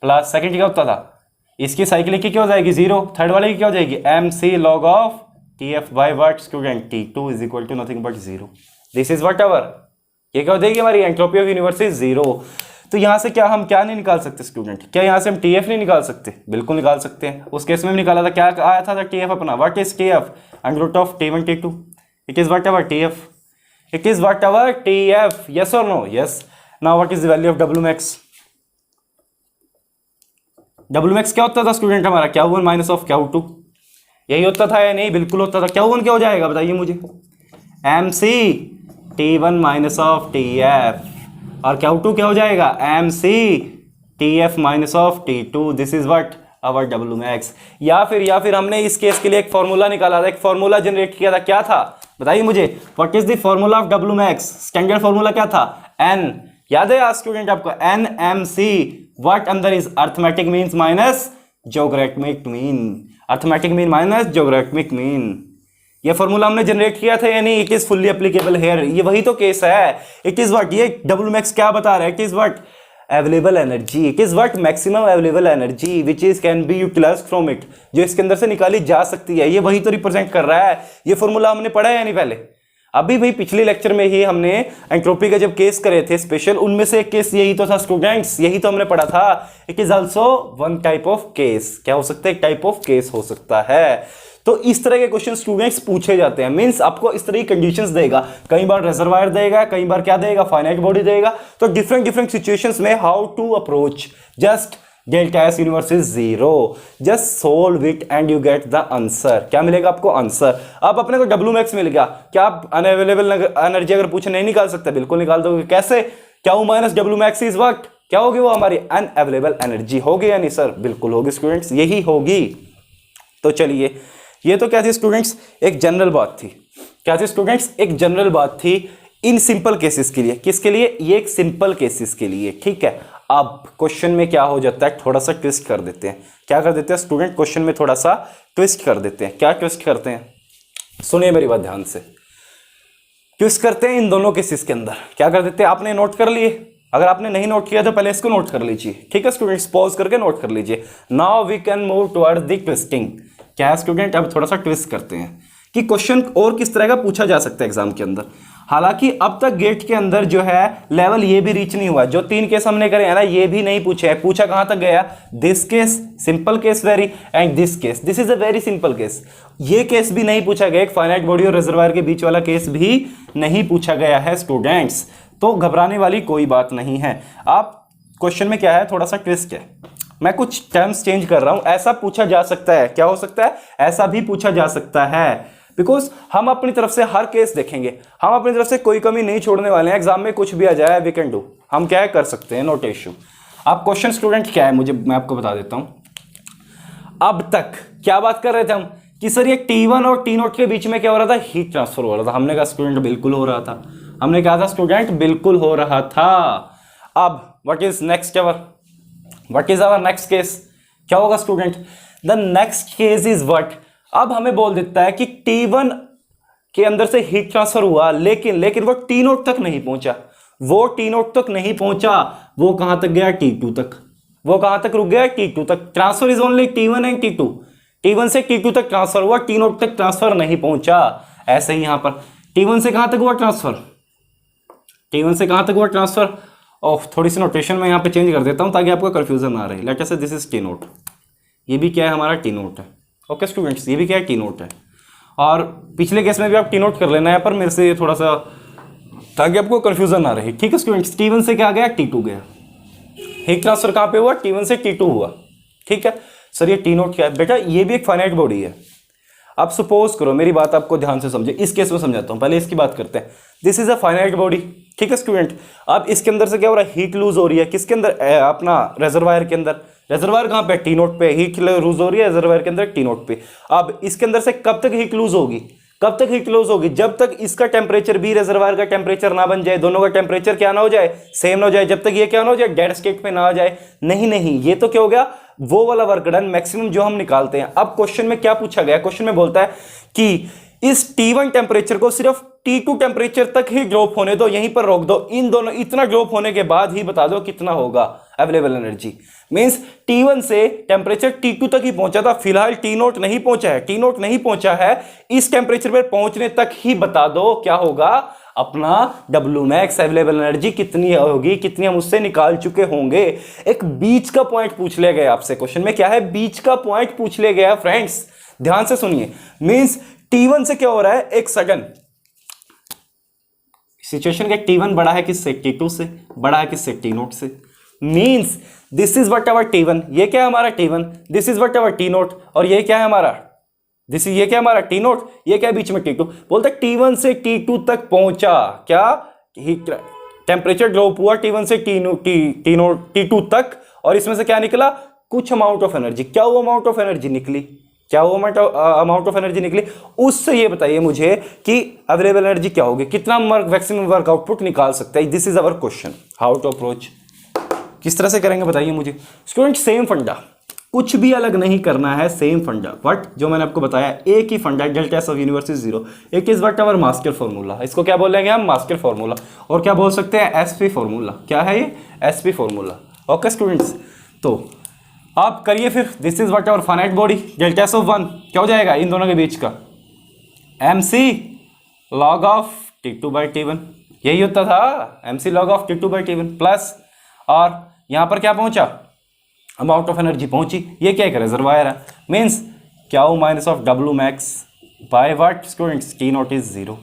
प्लस सेकंड क्या होता था, इसकी साइकिल की क्या हो जाएगी, 0, थर्ड वाले की क्या हो जाएगी, MC log of TF by what student, T2 is equal to nothing but 0, this is what ever, ये क्या हो जाएगी हमारी एंट्रोपी ऑफ यूनिवर्स इज 0। तो यहाँ से क्या हम क्या नहीं निकाल सकते स्टूडेंट, क्या यहाँ से हम TF नहीं निकाल सकते, बिल्कुल निकाल सकते हैं। उस केस में भी निकाला था, क्या आया था TF अपना, what is TF, under root of T1 T2, it is whatever TF, It is whatever TF. Yes or no? Yes. Now what is the value of W max? W max क्या होता था student हमारा? Q1 minus of Q2, यही होता था या नहीं? बिल्कुल होता था। Q1 क्या हो जाएगा बताइए मुझे? MC T1 minus of TF, और Q2 क्या हो जाएगा? MC TF minus of T2। This is what our W max। या फिर हमने इस केस के लिए एक फॉर्मूला निकाला था, एक फॉर्मूला जनरेट किया था, क्या था बताइए मुझे? What is the formula of W max? Standard formula क्या था? N, याद है आज स्टूडेंट आपको? NMC, व्हाट अंदर is arithmetic means minus geographic mean, arithmetic mean minus geographic mean. ये फॉर्मूला हमने जनरेट किया था या नहीं? It is fully applicable here. ये वही तो केस है। इट इज व्हाट, ये W max क्या बता रहा है? It is what available energy, it is what maximum available energy which is can be utilized from it, जो इसके अंदर से निकाली जा सकती है। ये वही तो रिप्रेजेंट कर रहा है। ये फॉर्मूला हमने पढ़ा है या नहीं पहले? अभी भाई पिछले लेक्चर में ही हमने एंट्रोपी का जब केस करे थे स्पेशल, उनमें से एक केस यही तो था स्टूडेंट्स, यही तो हमने पढ़ा था। It is also one type of case. क्या हो सकता है? एक टाइप ऑफ केस हो सकता है। तो इस तरह के क्वेश्चन स्टूडेंट्स पूछे जाते हैं। मींस आपको इस तरह की कंडीशंस देगा, कई बार रिजर्वायर देगा, कई बार क्या देगा? फाइनाइट बॉडी देगा। तो डिफरेंट सिचुएशंस में how to approach, just delta S universe is 0, just solve it and you get the answer. क्या मिलेगा आपको? आंसर। अब अपने को W max मिल गया। क्या आप अनअवेलेबल एनर्जी अगर पूछे नहीं निकाल सकते? बिल्कुल निकाल दोगे। कैसे? Q minus W max is what? क्या होगी वो? हमारी अनअवेलेबल एनर्जी होगी या नहीं सर? बिल्कुल होगी स्टूडेंट्स, यही होगी। तो चलिए, ये तो क्या थी स्टूडेंट्स? एक जनरल बात थी। क्या थी स्टूडेंट्स? एक जनरल बात थी इन सिंपल केसेस के लिए। किसके लिए? ये एक सिंपल केसेस के लिए, ठीक है। अब क्वेश्चन में क्या हो जाता है? थोड़ा सा ट्विस्ट कर देते हैं। क्या कर देते हैं स्टूडेंट? क्वेश्चन में थोड़ा सा ट्विस्ट कर देते हैं। क्या ट्विस्ट करते हैं? सुनिए मेरी बात ध्यान से। ट्विस्ट करते हैं इन दोनों केसेस के अंदर। क्या कर देते हैं? आपने नोट कर लिए? अगर आपने नहीं नोट किया तो पहले इसको नोट कर लीजिए, ठीक है स्टूडेंट्स? पॉज करके नोट कर लीजिए। Now we can move towards the twisting. क्या है स्टूडेंट? अब थोड़ा सा ट्विस्ट करते हैं कि क्वेश्चन और किस तरह का पूछा जा सकता है एग्जाम के अंदर। हालांकि अब तक गेट के अंदर जो है लेवल ये भी रीच नहीं हुआ। जो 3 केस हमने करे हैं ना, ये भी नहीं पूछे हैं। पूछा कहां तक गया? This case, simple case very, and this case, this is a very simple case. ये केस भी नहीं पूछा गया। एक फाइनाइट बॉडी और रिजर्वायर के बीच वाला केस भी नहीं पूछा गया है स्टूडेंट्स। तो घबराने वाली कोई बात नहीं है। आप क्वेश्चन में क्या है? थोड़ा सा ट्विस्ट है। मैं कुछ टर्म्स चेंज कर रहा हूं। ऐसा पूछा जा सकता है। क्या हो सकता है? ऐसा भी पूछा जा सकता है। बिकॉज हम अपनी तरफ से हर केस देखेंगे। हम अपनी तरफ से कोई कमी नहीं छोड़ने वाले हैं। एग्जाम में कुछ भी आ जाए, वी कैन डू, हम क्या कर सकते हैं, नोट इश्यू। आप क्वेश्चन स्टूडेंट क्या है मुझे, मैं आपको बता देता हूं। अब तक क्या बात कर रहे थे हम कि सर ये T1 और T0 के बीच में क्या हो रहा था? हीट ट्रांसफर हो रहा था। हमने कहा स्टूडेंट बिल्कुल हो रहा था। हमने कहा था स्टूडेंट बिल्कुल हो रहा था। अब what is next our? What is our next case? क्या होगा student? The next case is what? अब हमें बोल देता है कि T1 के अंदर से हीट ट्रांसफर हुआ, लेकिन वो T0 तक नहीं पहुंचा। वो T0 तक नहीं पहुंचा। वो कहां तक गया? T2 तक। वो कहां तक रुक गया? T2 तक। Transfer is only T1 and T2। T1 से T2 तक ट्रांसफर हुआ, T0 तक ट्रांसफर नहीं पहुंचा। ऐसे ही यहां पर T1 से कहां तक हुआ ट्रांसफर? T1 से कहां तक हुआ ट्रांसफर? और थोड़ी सी नोटेशन में यहां पे चेंज कर देता हूं ताकि आपको कंफ्यूजन ना रहे। लेट अस से दिस इज T0। ये भी क्या है? हमारा T0 है। ओके स्टूडेंट्स, ये भी क्या है? T0 है। और पिछले केस में भी आप T0 कर लेना है, पर मेरे से थोड़ा सा ताकि आपको कंफ्यूजन ना रहे, ठीक है स्टूडेंट्स? T1 से क्या गया? T2 गया। हीट ट्रांसफर कहां पे हुआ? T1 से T2 हुआ, ठीक है सर। ये T0 क्या है? बेटा ये भी एक फाइनाइट बॉडी है। अब सपोज करो, मेरी बात आपको ध्यान से समझे, इस केस में समझाता हूं, पहले इसकी बात करते हैं। This is a finite body, ठीक है स्टूडेंट। अब इसके अंदर से क्या हो रहा है? हीट लूज हो रही है। किसके अंदर? अपना रिजर्वायर के अंदर। रिजर्वायर कहां पे? T0 पे। हीट लूज हो रही है रिजर्वायर के अंदर T0 पे। अब इसके अंदर से कब तक हीट लूज होगी? कब तक हीट लूज होगी? जब तक इसका टेम्परेचर भी रिजर्वायर का टेम्परेचर ना बन जाए, दोनों का टेम्परेचर क्या ना हो जाए? सेम ना हो जाए। जब तक ये क्या ना हो जाए? डेड स्टेट पे ना आ जाए। नहीं, ये तो क्या हो गया? वो वाला वर्क डन मैक्सिमम जो हम निकालते हैं। अब क्वेश्चन में क्या पूछा गया? क्वेश्चन में बोलता है कि इस T1 टेम्परेचर को सिर्फ T2 टेम्परेचर तक ही ड्रॉप होने दो, यहीं पर रोक दो। इन दोनों इतना ड्रॉप होने के बाद ही बता दो कितना होगा अवेलेबल एनर्जी। मींस T1 से टेम्परेचर T2 तक ही पहुंचा था, फिलहाल T0 नहीं पहुंचा है। T0 नहीं पहुंचा है, इस टेम्परेचर पर पहुंचने तक ही बता दो क्या होगा अपना W max अवेलेबल एनर्जी कितनी होगी, कितनी हम उससे निकाल चुके होंगे। एक बीच का पॉइंट पूछ लिया गया आपसे क्वेश्चन में। क्या है? बीच का पॉइंट पूछ लिया गया फ्रेंड्स, ध्यान से सुनिए। मींस T1 से क्या हो रहा है? एक सेकंड, सिचुएशन के T1 बड़ा है किससे, T2 से, बड़ा है किससे, T0 से। Means this is what our T1, ये क्या है हमारा T1, this is what our T0, और ये क्या है हमारा ये क्या हमारा T0, ये क्या है बीच में T2। बोलते T1 से T2 तक पहुंचा, क्या टेम्परेचर ड्रॉप हुआ T1 से T2 तक, और इसमें से क्या निकला, कुछ अमाउंट ऑफ एनर्जी। क्या वो अमाउंट ऑफ एनर्जी निकली, क्या वो अमाउंट ऑफ एनर्जी निकली, उससे ये बताइए मुझे कि अवेलेबल एनर्जी क्या होगी, कितना मैक्सिमम वर्क आउटपुट निकाल सकता है। This is our question, how to approach, किस तरह से करेंगे बताइए मुझे। स्टूडेंट सेम फंडा, कुछ भी अलग नहीं करना है, सेम फंडा, बट जो मैंने आपको बताया एक ही फंडा, delta S of universe is zero. एक is what our Maskell formula, इसको क्या बोलेंगे हम, मास्केल फॉर्मूला, और क्या बोल सकते हैं, एसपी फॉर्मूला। क्या है ये, एसपी फॉर्मूला। ओके स्टूडेंट्स, तो आप करिए फिर। This is what our finite body, delta S of 1 क्या हो जाएगा इन दोनों के बीच का, mc log of T2 by T1, यही होता था, mc log of T2 by T1 plus, और यहां पर क्या पहुंचा, अमाउंट ऑफ एनर्जी पहुंची, ये क्या एक रिजर्वायर है, मीन्स क्या वो minus of W max by what students, T0 is zero,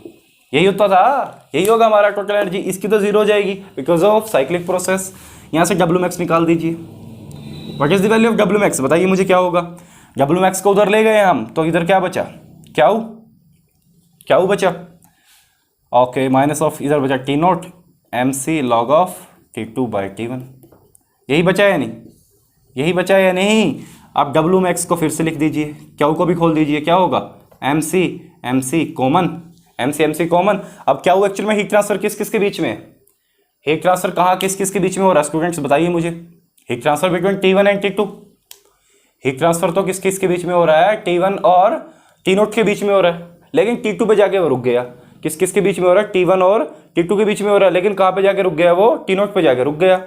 यही होता था, यही होगा हमारा टोटल एनर्जी। इसकी तो जीरो हो जाएगी बिकॉज ऑफ साइक्लिक प्रोसेस। यहां से W मैक्स निकाल दीजिए, what is the value of W max, बताइए मुझे क्या होगा। W मैक्स को उधर ले गए हम, तो इधर क्या बचा, क्या बचा, ओके माइनस ऑफ, इधर बचा T0 mc log of T2 by T1, यही बचा है नहीं, यही बचा है या नहीं। आप W मैक्स को फिर से लिख दीजिए, क्या को भी खोल दीजिए, क्या होगा, mc कॉमन, mc कॉमन। अब क्या हुआ एक्चुअल में, हीट ट्रांसफर किस किस के बीच में, हीट ट्रांसफर कहाँ किस किस के बीच में हो रहा है स्टूडेंट्स, बताइए मुझे। Heat transfer between T1 and T2, heat transfer तो किस किस के बीच में हो रहा है, T1 और T0 के बीच में हो रहा है, लेकिन T2 पे जाके वो रुक गया। किस किस के बीच में हो रहा है, T1 और T2 के बीच में हो रहा है, लेकिन कहाँ पे जाके रुक गया, वो T0 पे जाके रुक गया।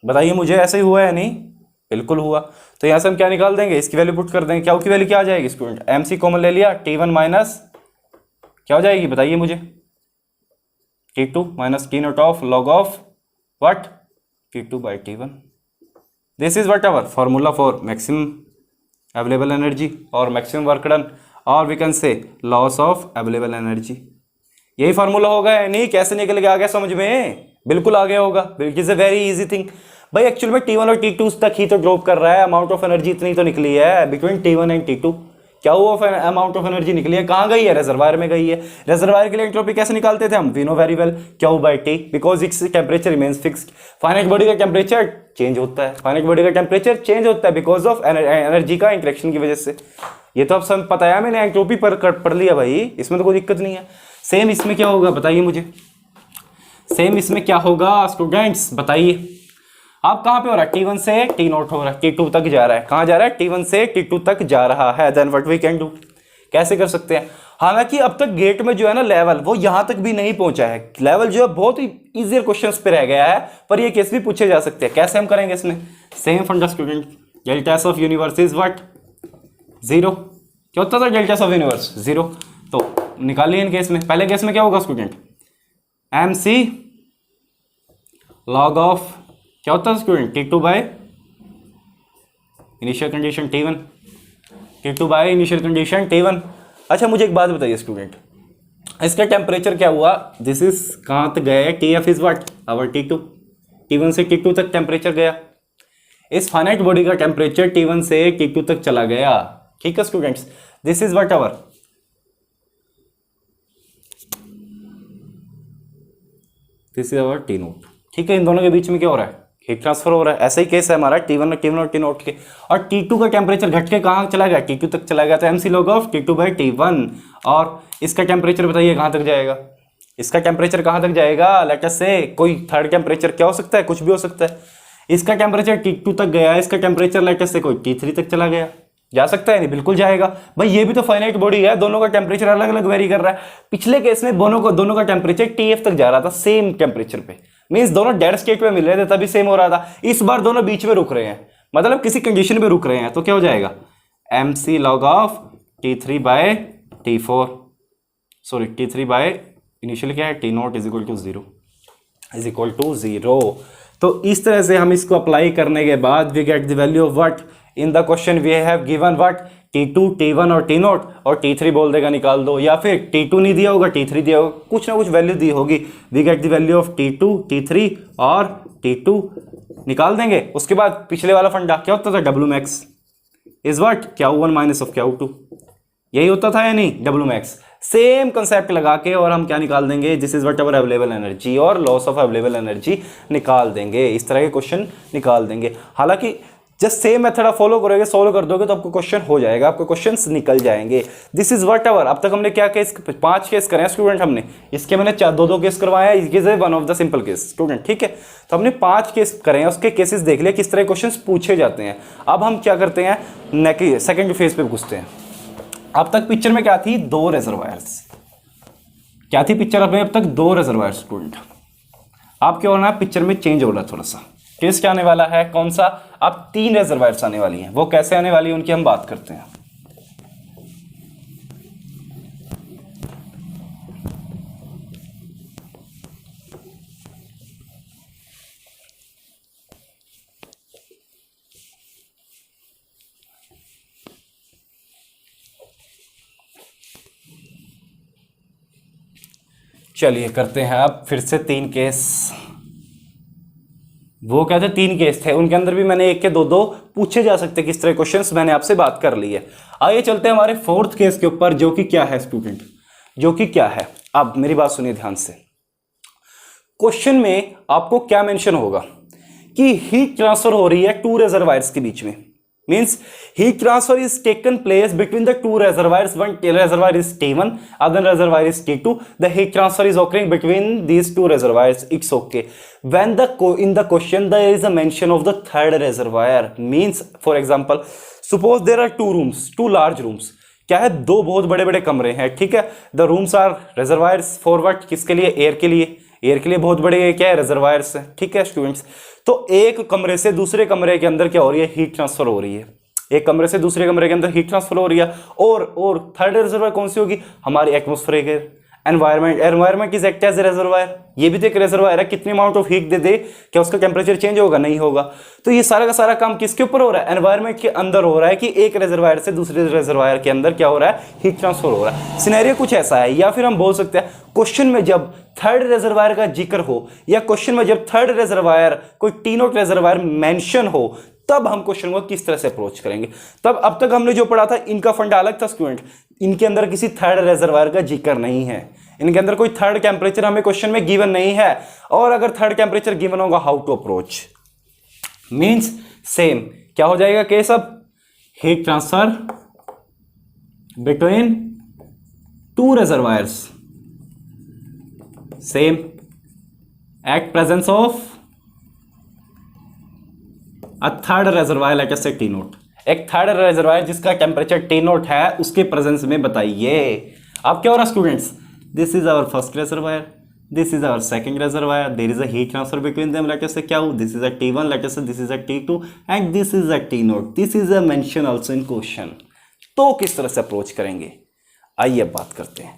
बताइए मुझे, ऐसे ही हुआ है नहीं, बिल्कुल हुआ। तो यहाँ से हम क्या निकाल देंगे, इसकी वैल्यू पुट कर देंगे, क्या की वैल्यू क्या आ जाएगी स्टूडेंट, mc कॉमन ले लिया, T1 माइनस क्या हो जाएगी बताइए मुझे, T2 minus T0 of log of what, T2 by T1। This is what our formula for maximum available energy और मैक्सिमम वर्क डन, और we can say loss of available energy. यही formula होगा या नहीं, कैसे निकल के आ गया समझ में, बिल्कुल आ गया होगा, is a very easy thing. भाई एक्चुअल में T1 और T2 तक ही तो ड्रॉप कर रहा है, अमाउंट ऑफ एनर्जी इतनी तो निकली है बिटवीन T1 एंड T2। क्या वो अमाउंट ऑफ एनर्जी निकली है, कहाँ गई है, रिजर्वायर में गई है। रिजर्वायर के लिए एंट्रोपी कैसे निकालते थे हम, we know very well, Q by T, because its temperature remains fixed. Finite body का टेम्परेचर चेंज होता है, फाइनाइट बॉडी का टेम्परेचर चेंज होता है बिकॉज ऑफ एनर्जी का इंटरेक्शन की वजह से। ये तो अब सब पता है, मैंने एंट्रोपी पर पढ़ लिया भाई, इसमें तो कोई दिक्कत नहीं है। सेम इसमें क्या होगा बताइए मुझे, सेम इसमें क्या होगा स्टूडेंट्स बताइए। अब कहाँ पे हो रहा है, T1 से T0 हो रहा है, T2 तक जा रहा है, कहाँ जा रहा है, T1 से T2 तक जा रहा है। Then what we can do, कैसे कर सकते हैं। हालांकि अब तक गेट में जो है ना लेवल, वो यहां तक भी नहीं पहुंचा है, लेवल जो है बहुत ही इजियर क्वेश्चंस पे रह गया है, पर ये केस भी पूछे जा सकते हैं। कैसे हम करेंगे इसमें, सेम फंडा student, delta S of universe is what, zero. क्या होता था delta S of universe, zero. तो निकालिए इन केस में, पहले केस में क्या होगा स्टूडेंट, mc log ऑफ क्या होता है student, T2 by initial condition T1, T2 by initial condition T1। अच्छा मुझे एक बात बताइए स्टूडेंट, इसका टेम्परेचर क्या हुआ, दिस इज कहाँ तक गया है, TF is what our T2, T1 से T2 तक टेम्परेचर गया। इस फाइनाइट बॉडी का टेम्परेचर T1 से T2 तक चला गया, ठीक है students. This is what our, this is our T0, ठीक है। इन दोनों के बीच में क्या हो रहा है, हीट ट्रांसफर हो रहा है। ऐसा ही केस है हमारा T1 और T0 के, और T2 का टेम्परेचर घट के कहाँ चला गया, T2 तक चला गया, तो mc log of T2 by T1। और इसका टेम्परेचर बताइए कहाँ तक जाएगा, इसका टेम्परेचर कहाँ तक जाएगा, लेट अस से कोई थर्ड टेम्परेचर क्या हो सकता है, कुछ भी हो सकता है। इसका टेम्परेचर T2 तक गया, इसका टेम्परेचर लेट अस से कोई T3 तक चला गया, जा सकता है नहीं, बिल्कुल जाएगा भाई। ये भी तो फाइनाइट बॉडी है, दोनों का टेम्परेचर अलग अलग वेरी कर रहा है। पिछले केस में दोनों का टेम्परेचर TF तक जा रहा था सेम टेम्परेचर पे, मींस दोनों डेड स्टेट में मिल रहे थे तभी सेम हो रहा था। इस बार दोनों बीच में रुक रहे हैं, मतलब किसी कंडीशन पे रुक रहे हैं, तो क्या हो जाएगा, mc log of T3 by T4, sorry T3 by initial क्या है T0 is equal to zero, is equal to zero. तो इस तरह से हम इसको अप्लाई करने के बाद we get the value of what in the question we have given what T2, T1 और T0 और T3 बोल देगा निकाल दो, या फिर T2 नहीं दिया होगा T3 दिया होगा, कुछ ना कुछ वैल्यू दी होगी। We get the value of T2, T3 और T2 निकाल देंगे। उसके बाद पिछले वाला फंडा क्या होता था, W max is what Q1 minus of Q2, यही होता था या नहीं, डब्ल्यू मैक्स। सेम कंसेप्ट लगा के और हम क्या निकाल देंगे, this is what our available energy और लॉस ऑफ अवेलेबल एनर्जी निकाल देंगे। इस तरह के क्वेश्चन निकाल देंगे। हालांकि जस्ट सेम मेथड आप फॉलो करोगे, सॉल्व कर दोगे तो आपको क्वेश्चन हो जाएगा, आपको क्वेश्चंस निकल जाएंगे। दिस इज व्हाट अवर। अब तक हमने क्या केस, 5 केस करे हैं स्टूडेंट हमने, इसके मैंने 2 केस करवाया, इसके से one of the simple case student, ठीक है। तो हमने 5 केस करे हैं, उसके केसेस देख लिया किस तरह क्वेश्चंस पूछे जाते हैं। अब हम क्या करते हैं, सेकेंड फेज पे घुसते हैं। अब तक पिक्चर में क्या थी, 2 रिजर्वायर्स, क्या थी पिक्चर में अब तक, 2 रिजर्वायर स्टूडेंट। अब क्या होना है, पिक्चर में चेंज हो रहा है थोड़ा सा, केस क्या आने वाला है, कौन सा, अब 3 रिजर्वायर्स आने वाली हैं। वो कैसे आने वाली है उनकी हम बात करते हैं। चलिए करते हैं अब फिर से 3 केस। वो क्या थे, 3 केस थे, उनके अंदर भी मैंने 1 के 2 पूछे जा सकते किस तरह क्वेश्चंस, मैंने आपसे बात कर ली है। आइए चलते हैं हमारे 4th केस के ऊपर, जो कि क्या है स्टूडेंट, जो कि क्या है। अब मेरी बात सुनिए ध्यान से। क्वेश्चन में आपको क्या मेंशन होगा कि हीट ट्रांसफर हो रही है 2 रिजर्वायर्स के बीच में, means heat transfer is taken place between the 2 reservoirs. One reservoir is T1, other reservoir is T2. The heat transfer is occurring between these 2 reservoirs. It's okay. When in the question there is a mention of the 3rd reservoir, means for example, suppose there are 2 rooms, 2 large rooms. क्या है, 2 बहुत बड़े बड़े कमरे हैं, ठीक है। The rooms are reservoirs for what, किसके लिए, एयर के लिए, एयर के लिए बहुत बड़े क्या है, रिजर्वायर्स है, ठीक है स्टूडेंट्स। तो एक कमरे से दूसरे कमरे के अंदर क्या हो रही है, हीट ट्रांसफर हो रही है। एक कमरे से दूसरे कमरे के अंदर हीट ट्रांसफर हो रही है। और 3rd रिजर्वायर कौन सी होगी, हमारी atmospheric environment is act as a reservoir, ये भी तो एक रिजर्वायर है। कितनी अमाउंट ऑफ हीट दे दे, क्या उसका टेम्परेचर चेंज होगा, नहीं होगा। तो ये सारा का सारा काम किसके ऊपर हो रहा है, एनवायरमेंट के अंदर हो रहा है, कि एक रिजर्वायर से दूसरे रिजर्वायर के अंदर क्या हो रहा है, हीट ट्रांसफर हो रहा है। सिनेरियो कुछ ऐसा है। या फिर हम बोल सकते हैं क्वेश्चन में जब 3rd रिजर्वायर का जिक्र हो, या क्वेश्चन में जब 3rd रिजर्वायर कोई T0 रिजर्वायर मेंशन हो, तब हम क्वेश्चन को किस तरह से अप्रोच करेंगे। तब अब तक हमने जो पढ़ा था, इनका फंडा अलग था स्टूडेंट। इनके अंदर किसी 3rd रिजर्वायर का जिक्र नहीं है, इनके अंदर कोई 3rd टेम्परेचर हमें क्वेश्चन में गिवन नहीं है। और अगर 3rd टेम्परेचर गिवन होगा, how to approach, means same क्या हो जाएगा केस। अब heat transfer between 2 reservoirs, same at presence of a 3rd reservoir, let us say T0। एक 3rd रिजर्वायर जिसका टेम्परेचर T0 है, उसके प्रेजेंस में बताइए। अब क्या हो रहा students, this is our 1st reservoir, this is our 2nd reservoir, there is a heat transfer between them, let us say क्या हो, this is a T1, let us say this is a T2 and this is a T0, this is a mention also in question। तो किस तरह से approach करेंगे, आइए अब बात करते हैं।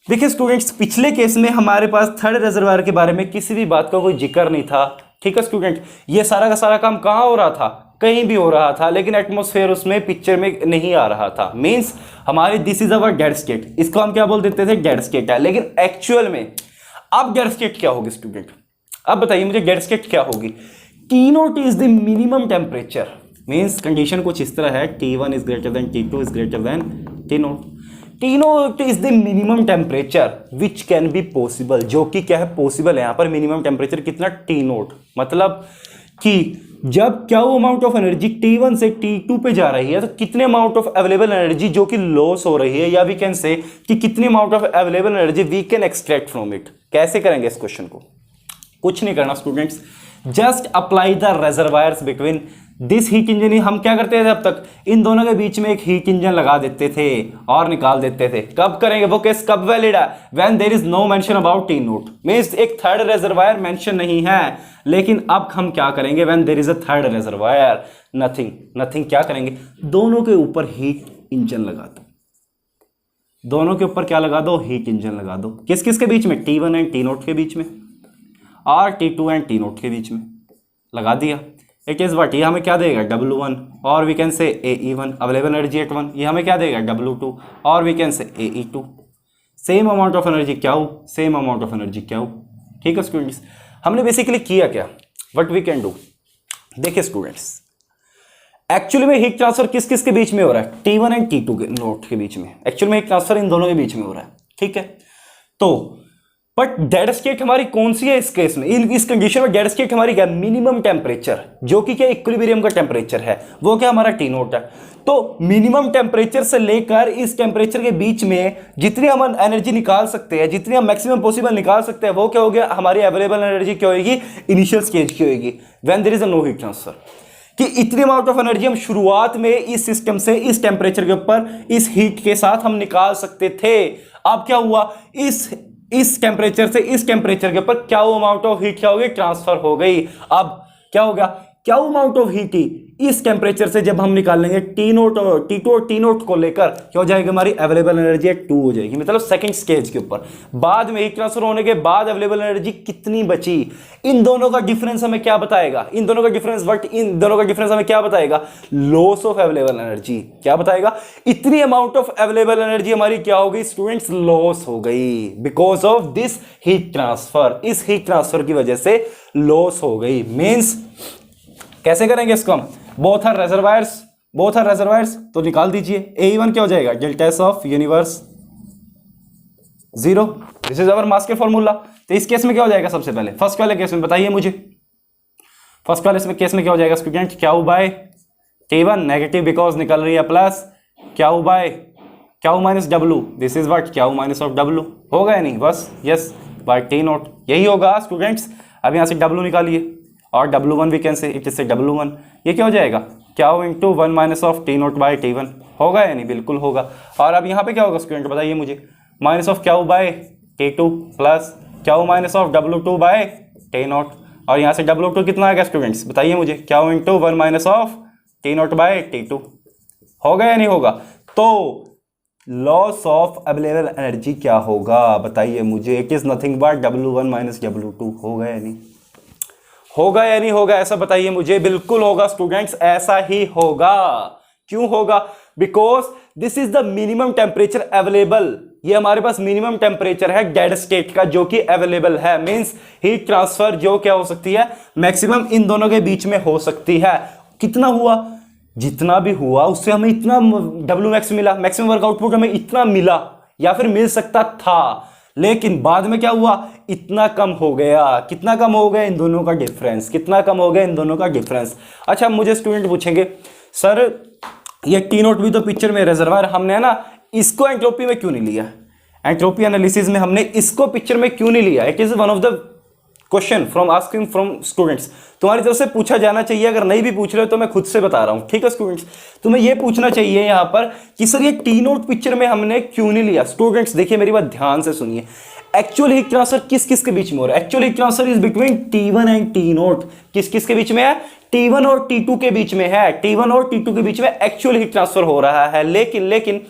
देखिए स्टूडेंट्स, पिछले केस में हमारे पास 3rd रिजर्वायर के बारे में किसी भी बात का कोई जिक्र नहीं था, ठीक है स्टूडेंट। ये सारा का सारा काम कहाँ हो रहा था, कहीं भी हो रहा था, लेकिन एटमॉस्फेयर उसमें पिक्चर में नहीं आ रहा था। मींस हमारी this is our dead state, इसको हम क्या बोल देते थे, डेड स्टेट है। लेकिन एक्चुअल में अब डेड स्टेट क्या होगी स्टूडेंट, अब बताइए मुझे डेड स्टेट क्या होगी। T0 is the minimum temperature, means condition कुछ इस तरह है, T1 is greater than T2 is greater than T0। T0 is the minimum temperature which can be possible, जो कि क्या है, पॉसिबल है। यहां पर मिनिमम टेम्परेचर कितना, T0, मतलब कि जब क्या वो अमाउंट ऑफ एनर्जी T1 से T2 पे जा रही है, तो कितने अमाउंट ऑफ अवेलेबल एनर्जी जो कि लॉस हो रही है, या वी कैन से कि कितनी amount of available energy we can extract from it. कैसे करेंगे इस क्वेश्चन को, कुछ नहीं करना students, just apply the reservoirs between this heat engine. हम क्या करते थे अब तक, इन दोनों के बीच में एक हीट इंजन लगा देते थे और निकाल देते थे। कब करेंगे वो केस, कब वैलिड है, when there is no mention about T0, means एक 3rd रिजर्वायर मेंशन नहीं है। लेकिन अब हम क्या करेंगे, when there is a 3rd reservoir, nothing क्या करेंगे, दोनों के ऊपर हीट इंजन लगा दो, दोनों के ऊपर क्या लगा दो, हीट इंजन लगा दो। किस किस के बीच में, T1 एंड T0 के बीच में, और T2 एंड T0 के बीच में। लगा दिया। इट इज़ वट, ये हमें क्या देगा W1 और वी कैन से AE1 अवेलेबल एनर्जी एट 1, ये हमें क्या देगा W2 और वी कैन से AE2 same amount of energy क्या हो, सेम अमाउंट ऑफ एनर्जी क्या हो। ठीक है स्टूडेंट्स, हमने बेसिकली किया क्या, व्हाट वी कैन डू। देखिए स्टूडेंट्स, एक्चुअली में हीट ट्रांसफर किस किस के बीच में हो रहा है, T1 एंड T2 के नोट के बीच में, एक्चुअली में हीट ट्रांसफर इन दोनों के बीच में हो रहा है। ठीक है, तो बट डेड स्टेट हमारी कौन सी है इस केस में, इस कंडीशन में डेड स्टेट हमारी क्या, मिनिमम टेम्परेचर, जो कि क्या इक्विलिब्रियम का टेम्परेचर है, वो क्या हमारा T नोट है। तो मिनिमम टेम्परेचर से लेकर इस टेम्परेचर के बीच में जितनी हम एनर्जी निकाल सकते हैं, जितनी हम मैक्सिमम पॉसिबल निकाल सकते हैं, वो क्या हो गया, हमारी अवेलेबल एनर्जी क्या होगी, इनिशियल स्टेज की होगी when there is a no heat transfer, कि इतनी अमाउंट ऑफ एनर्जी हम शुरुआत में इस सिस्टम से इस टेम्परेचर के ऊपर इस हीट के साथ हम निकाल सकते थे। अब क्या हुआ, इस टेम्परेचर से इस टेम्परेचर के ऊपर क्या अमाउंट ऑफ हीट क्या हो गई, ट्रांसफर हो गई। अब क्या होगा, क्या अमाउंट ऑफ हीट ही इस टेम्परेचर से जब हम निकालेंगे T नोट और T2 और T नोट को लेकर, क्या हो जाएगी, हमारी अवेलेबल एनर्जी 2 हो जाएगी, मतलब सेकंड स्टेज के ऊपर। बाद में हीट ट्रांसफर होने के बाद अवेलेबल एनर्जी कितनी बची, इन दोनों का डिफरेंस हमें क्या बताएगा, इन दोनों का डिफरेंस हमें क्या बताएगा, लॉस ऑफ अवेलेबल एनर्जी। क्या बताएगा, इतनी अमाउंट ऑफ अवेलेबल एनर्जी हमारी क्या हो गई स्टूडेंट्स, लॉस हो गई because of this heat transfer, इस हीट ट्रांसफर की वजह से लॉस हो गई। मींस कैसे करेंगे इसको हम, बोथ आर रिजर्वायर्स, तो निकाल दीजिए। AE1 क्या हो जाएगा, delta S of universe 0, this is our mass के फॉर्मूला। तो इस केस में क्या हो जाएगा, सबसे पहले फर्स्ट वाले केस में बताइए मुझे, फर्स्ट वाले केस में क्या हो जाएगा स्टूडेंट, क्या बाय T1 नेगेटिव बिकॉज निकल रही है प्लस, क्या बाय क्या minus W, this is what, क्या माइनस ऑफ W, होगा या नहीं, बस यस बाय T नोट, यही होगा स्टूडेंट्स। अब यहां से W निकालिए और W1 भी कैन से, इट इज से W1, ये क्या हो जाएगा, क्या into 1 minus of T naught by T1, होगा या नहीं, बिल्कुल होगा। और अब यहाँ पे क्या होगा स्टूडेंट, बताइए मुझे, माइनस ऑफ क्या बाय T2 प्लस क्या minus of W2 by T naught, और यहाँ से W2 कितना आएगा स्टूडेंट्स, बताइए मुझे, क्या into 1 minus of T naught by T2, होगा या नहीं होगा। तो लॉस ऑफ अवेलेबल एनर्जी क्या होगा, बताइए मुझे, it is nothing but W1 minus W2, होगा या नहीं, होगा या नहीं होगा, ऐसा बताइए मुझे। बिल्कुल होगा स्टूडेंट्स, ऐसा ही होगा। क्यों होगा, because this is the minimum temperature available, ये हमारे पास मिनिमम टेम्परेचर है डेड स्टेट का जो कि अवेलेबल है। मींस हीट ट्रांसफर जो क्या हो सकती है, मैक्सिमम इन दोनों के बीच में हो सकती है। कितना हुआ, जितना भी हुआ उससे हमें इतना W मैक्स मिला, मैक्सिमम वर्क आउटपुट हमें इतना मिला या फिर मिल सकता था, लेकिन बाद में क्या हुआ, इतना कम हो गया। कितना कम हो गया, इन दोनों का डिफरेंस, कितना कम हो गया, इन दोनों का डिफरेंस। अच्छा, मुझे स्टूडेंट पूछेंगे सर ये T नोट भी तो पिक्चर में रिजर्वायर, हमने है ना इसको एंट्रोपी में क्यों नहीं लिया, एंट्रोपी एनालिसिस में हमने इसको पिक्चर में क्यों नहीं लिया। It is one of the question from asking from students, तुम्हारी तरफ से पूछा जाना चाहिए, अगर नहीं भी पूछ रहे हो तो मैं खुद से बता रहा हूं। ठीक है स्टूडेंट्स, तुम्हें यह पूछना चाहिए यहां पर कि सर ये T नोट पिक्चर में हमने क्यों नहीं लिया। स्टूडेंट्स देखिए मेरी बात ध्यान से सुनिए, एक्चुअल हीट ट्रांसफर किस किस के बीच में हो रहा है, actual heat transfer is between T1 and T note, किस किस के बीच में है, T1 और T2 के बीच में है, T1 और T2 के बीच में एक्चुअल हीट ट्रांसफर हो रहा है। लेकिन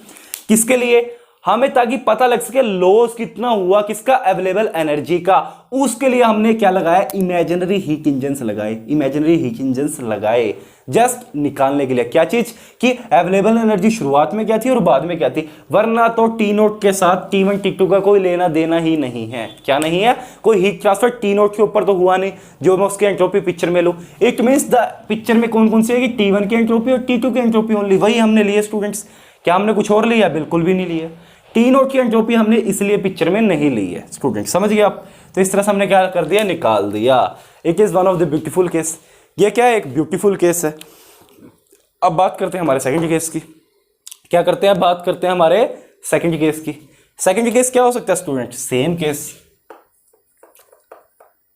किसके लिए, हमें ताकि पता लग सके लॉस कितना हुआ किसका, अवेलेबल एनर्जी का, उसके लिए हमने क्या लगाया, इमेजिनरी हीट इंजन्स लगाए, इमेजिनरी हीट इंजन्स लगाए जस्ट निकालने के लिए। क्या चीज, कि अवेलेबल एनर्जी शुरुआत में क्या थी और बाद में क्या थी, वरना तो T नोट के साथ T1 T2 का कोई लेना देना ही नहीं है। क्या नहीं है, कोई हीट ट्रांसफर T नोट के ऊपर तो हुआ नहीं जो मैं उसकी एंट्रोपी पिक्चर में लूं। इट मींस द पिक्चर में कौन कौन सी है, T1 की एंट्रोपी और T2 की एंट्रोपी ओनली, वही हमने लिए स्टूडेंट्स। क्या हमने कुछ और लिया, बिल्कुल भी नहीं लिया। T नोट की एंट्रोपी हमने इसलिए पिक्चर में नहीं ली है स्टूडेंट, समझ गए आप। तो इस तरह से हमने क्या कर दिया, निकाल दिया। It is one of the beautiful case, ये क्या है, एक ब्यूटीफुल केस है। अब बात करते हैं हमारे सेकंड केस की। क्या करते हैं, बात करते हैं हमारे सेकंड केस की। सेकंड केस क्या हो सकता है student, same case,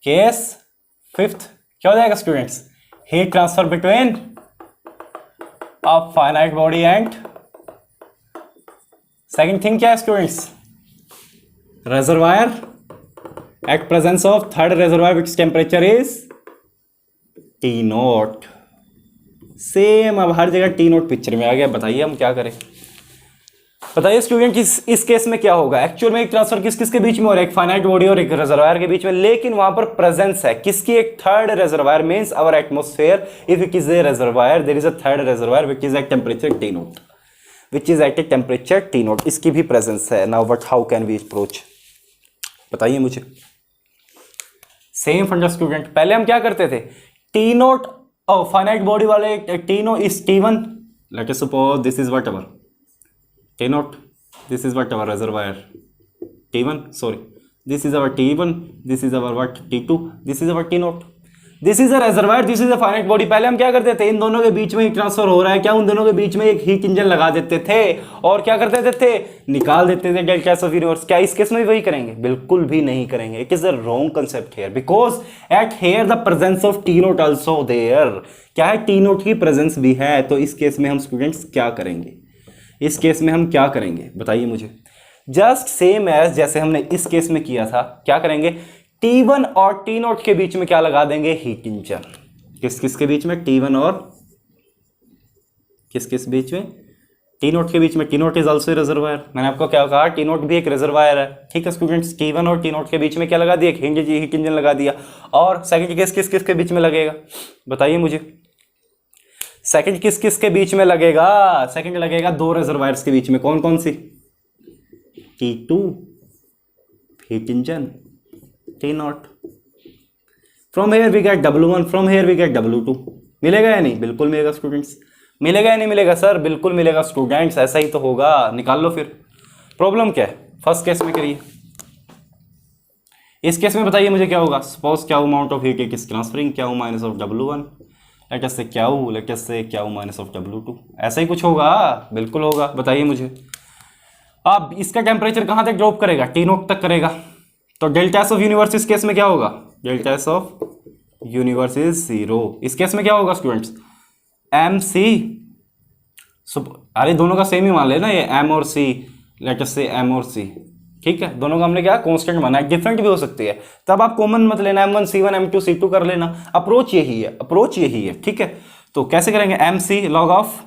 case fifth क्या हो जाएगा students, heat transfer between a finite body and second thing क्या है students, reservoir at presence of third reservoir which temperature is T note. Same अब हर जगह T नोट पिक्चर में आ गया, बताइए हम क्या करें। बताइए स्टूडेंट इस केस में क्या होगा। एक्चुअल में एक ट्रांसफर किस किस के बीच में हो रहा है, एक फाइनाइट बॉडी और एक रिजर्वायर के बीच में, लेकिन वहां पर प्रेजेंस है किसकी, एक third reservoir. Means our atmosphere if it is a reservoir there is a third reservoir which is at temperature T naught, which is at a temperature T naught, इसकी भी प्रेजेंस है। Now what how can we approach, बताइए मुझे। Same फंडा student, पहले हम क्या करते थे, टी नॉट और फाइनाइट बॉडी वाले T naught is T one, let us suppose this is whatever T naught, this is what our reservoir T1, sorry, this is our T1, this is our what T2, this is our T naught, this is a reservoir, this is a finite body। पहले हम क्या करते थे, इन दोनों के बीच में एक ट्रांसफर हो रहा है क्या, उन दोनों के बीच में एक हीट इंजन लगा देते थे और क्या करते थे, निकाल देते थे डेल्टा एस ऑफ यूनिवर्स। क्या इस केस में भी वही करेंगे, बिल्कुल भी नहीं करेंगे। It is a wrong concept here because at here the presence of T naught also there. क्या है, टी नोट की प्रेजेंस भी है। तो इस केस में हम स्टूडेंट्स क्या करेंगे, इस केस में हम क्या करेंगे बताइए मुझे। जस्ट सेम एज जैसे हमने इस केस में किया था, क्या करेंगे, T1 और T नोट के बीच में क्या लगा देंगे, हीट इंजन। किस किस के बीच में, T1 और किस किस बीच में, T नोट के बीच में। T note is also reservoir, मैंने आपको क्या कहा, T नोट भी एक रिजर्वायर है। ठीक है स्टूडेंट्स, T1 और T नोट के बीच में क्या लगा दिया, हीट इंजन लगा दिया। और सेकंड केस किस किस के बीच में लगेगा बताइए मुझे। सेकंड किस किस के बीच में लगेगा, सेकंड लगेगा दो रिजर्वायर्स के बीच में। कौन कौन सी, T2 heat engine, T naught. From here we get W1, from here we get W2। मिलेगा या नहीं, बिल्कुल मिलेगा स्टूडेंट्स। मिलेगा या नहीं मिलेगा सर, बिल्कुल मिलेगा स्टूडेंट्स, ऐसा ही तो होगा। निकाल लो फिर, प्रॉब्लम क्या है। फर्स्ट केस में करिए, इस केस में बताइए मुझे क्या होगा। सपोज क्या amount of heat it is transferring, क्या minus of W1, let us say क्या माइनस ऑफ W2। ऐसा ही कुछ होगा, बिल्कुल होगा, बताइए मुझे। अब इसका टेम्परेचर कहां तक ड्रॉप करेगा, T नोट तक करेगा। तो डेल्टा एस ऑफ यूनिवर्स इस केस में क्या होगा, delta S of universe is 0। इस केस में क्या होगा स्टूडेंट्स, MC, अरे दोनों का सेम ही मान लेना, ये M और C, लेट अस से M और C। ठीक है, दोनों का हमने क्या कांस्टेंट माना है, डिफरेंट भी हो सकती है, तब आप कॉमन मत लेना, M1 C1 M2 C2 कर लेना। अप्रोच यही है, अप्रोच यही है। ठीक है, तो कैसे करेंगे, MC log of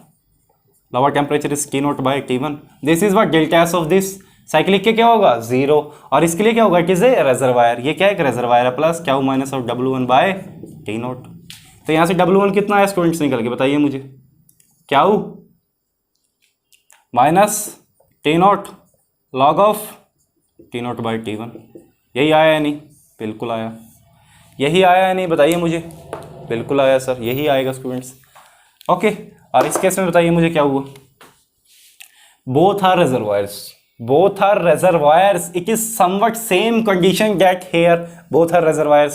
lower temperature is T naught by T1, this is what delta S of this. Cyclic के क्या होगा 0, और इसके लिए क्या होगा, इट इज ए रिजर्वायर, ये क्या है, एक रिजर्वायर है, प्लस क्या minus of W1 by T naught. तो यहां से W1 कितना है स्टूडेंट्स, निकल के बताइए मुझे। क्या minus T note log of T note by T1। यही आया है नहीं, बिल्कुल आया। यही आया है नहीं, बताइए मुझे। बिल्कुल आया सर, यही आएगा स्टूडेंट्स। ओके, और इस केस में बताइए मुझे क्या हुआ। Both are reservoirs, both are reservoirs, it is somewhat same condition that here, both are reservoirs.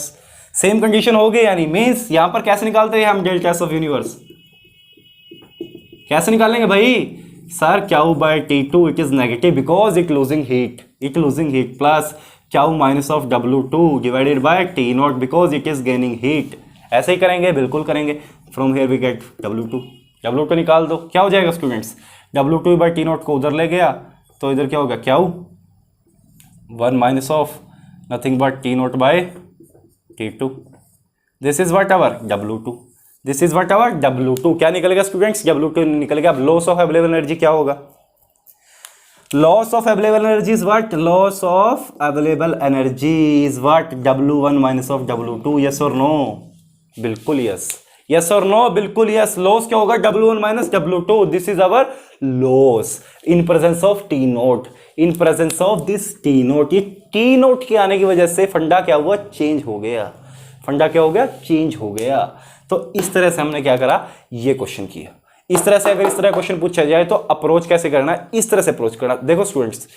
Same condition हो गई यानी मींस यहां पर कैसे निकालते हैं हम डेल्टा एस ऑफ यूनिवर्स, कैसे निकालेंगे भाई sir, Q by T2 it is negative because it losing heat, plus Q minus of W2 divided by T naught because it is gaining heat. ऐसे ही करेंगे, बिल्कुल करेंगे। From here we get W2 निकाल दो, क्या हो जाएगा students, W2 by T not को उधर ले गया तो इधर क्या होगा, Q 1 minus of nothing but T naught by T2। This is what our W2, this is what our W2। क्या निकलेगा स्टूडेंट्स, W2 निकलेगा। अब लॉस ऑफ अवेलेबल एनर्जी क्या होगा, loss of available energy is what, loss of available energy is what, W1 minus of W2। Yes और no, बिल्कुल yes, yes और no, बिल्कुल यस। लॉस क्या होगा, W1 minus W2, this is our loss in presence of T note, in presence of this T note. ये T note के आने की वजह से फंडा क्या हुआ, चेंज हो गया, फंडा क्या हो गया, चेंज हो गया। तो इस तरह से हमने क्या करा, ये क्वेश्चन किया। इस तरह से अगर इस तरह क्वेश्चन पूछा जाए तो अप्रोच कैसे करना, इस तरह से अप्रोच करना। देखो स्टूडेंट्स,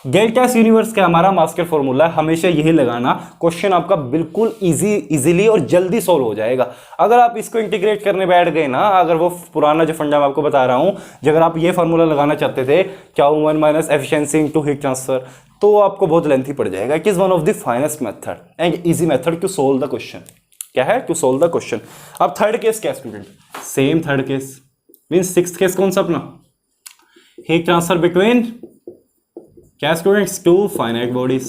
डेल्टा एस यूनिवर्स का हमारा मास्टर फॉर्मूला हमेशा यही लगाना, क्वेश्चन आपका बिल्कुल इजीली और जल्दी सॉल्व हो जाएगा। अगर आप इसको इंटीग्रेट करने बैठ गए ना, अगर वो पुराना जो फंडा मैं आपको बता रहा हूं, अगर आप ये फॉर्मूला लगाना चाहते थे, क्या 1 माइनस एफिशिएंसी इनटू हीट ट्रांसफर, तो आपको बहुत लेंथी पड़ जाएगा। It is one of the finest method and easy method to solve the question. क्या है, टू सोल्व द क्वेश्चन। अब थर्ड केस क्या student, same third case means sixth case कौन सा अपना, हीट ट्रांसफर बिटवीन क्या students, two finite bodies,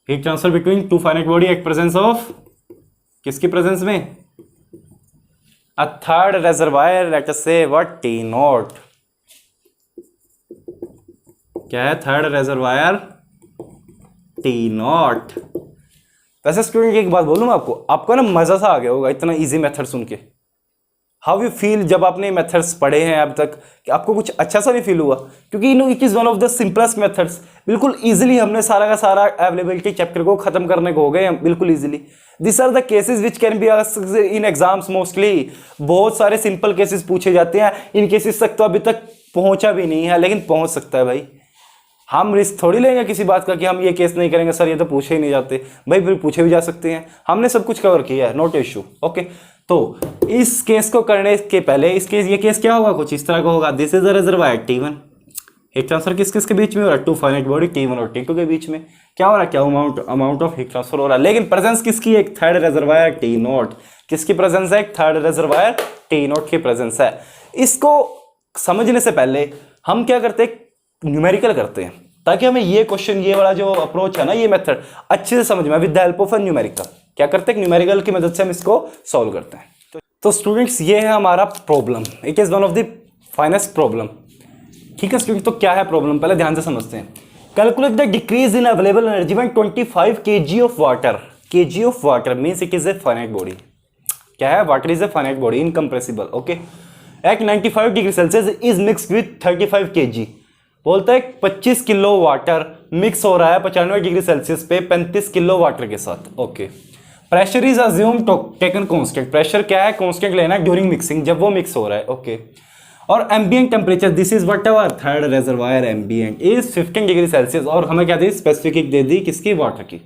heat transfer between two finite body at presence of, किसकी प्रेजेंस में, a third reservoir, let us say what, T naught. क्या है third reservoir? T naught. वैसे स्टूडेंट एक बात बोलूं मैं आपको ना मजा सा आ गया होगा इतना इजी मेथड सुन के। हाउ यू फील जब आपने मेथड्स पढ़े हैं अब तक, कि आपको कुछ अच्छा सा नहीं फील हुआ? क्योंकि you know it is one of the simplest methods. बिल्कुल इजीली हमने सारा का सारा अवेलेबिलिटी चैप्टर को खत्म करने को हो गए हम बिल्कुल easily. This are the cases which can be asked in exams mostly. बहुत सारे सिंपल केसेस पूछे जाते हैं, इन केसेस तक तो अभी तक पहुंचा भी नहीं है, लेकिन पहुंच सकता है भाई। हम रिस्क थोड़ी लेंगे किसी बात का कि हम ये केस नहीं करेंगे सर, ये तो पूछे ही नहीं जाते भाई, फिर पूछे भी जा सकते हैं। हमने सब कुछ कवर किया है, नोट इशू। ओके, तो इस केस को करने के पहले ये केस क्या होगा, कुछ इस तरह का होगा। This is a reservoir T1, heat transfer किस के बीच में हो रहा है? टू फाइनाइट बॉडी T1 और T2 के बीच में क्या हो रहा है? क्या अमाउंट ऑफ हीट ट्रांसफर हो रहा है। लेकिन प्रेजेंस किसकी? एक थर्ड रिजर्वायर T नॉट। किसकी प्रेजेंस है? एक थर्ड रिजर्वायर T नॉट की प्रेजेंस है। इसको समझने से पहले हम क्या करते हैं, न्यूमेरिकल करते हैं, ताकि हमें ये क्वेश्चन, ये वाला जो अप्रोच है ना, ये मेथड अच्छे से समझ में, with the help of a numerical. क्या करते हैं, न्यूमेरिकल की मदद से हम इसको सॉल्व करते हैं। तो स्टूडेंट्स ये है हमारा problem, it is one of the finest problem. ठीक है स्टूडेंट, तो क्या है प्रॉब्लम, पहले ध्यान से समझते हैं। Calculate the decrease in available energy when 25 kg of water. kg of water means it is a finite body. क्या है? Water is a finite body, incompressible. Okay, at 95 degree Celsius is mixed with 35 kg। बोलता है 25 kilo water mix हो रहा है 95 degree Celsius पे 35 kilo water के साथ। Okay, pressure is assume taken constant. Pressure क्या है? कांस्टेंट लेना है ड्यूरिंग मिक्सिंग, जब वो मिक्स हो रहा है। ओके, और ambient temperature, this is what our third reservoir ambient is 15 degree Celsius. और हमें क्या दी? स्पेसिफिक दे दी, किसकी? वाटर की।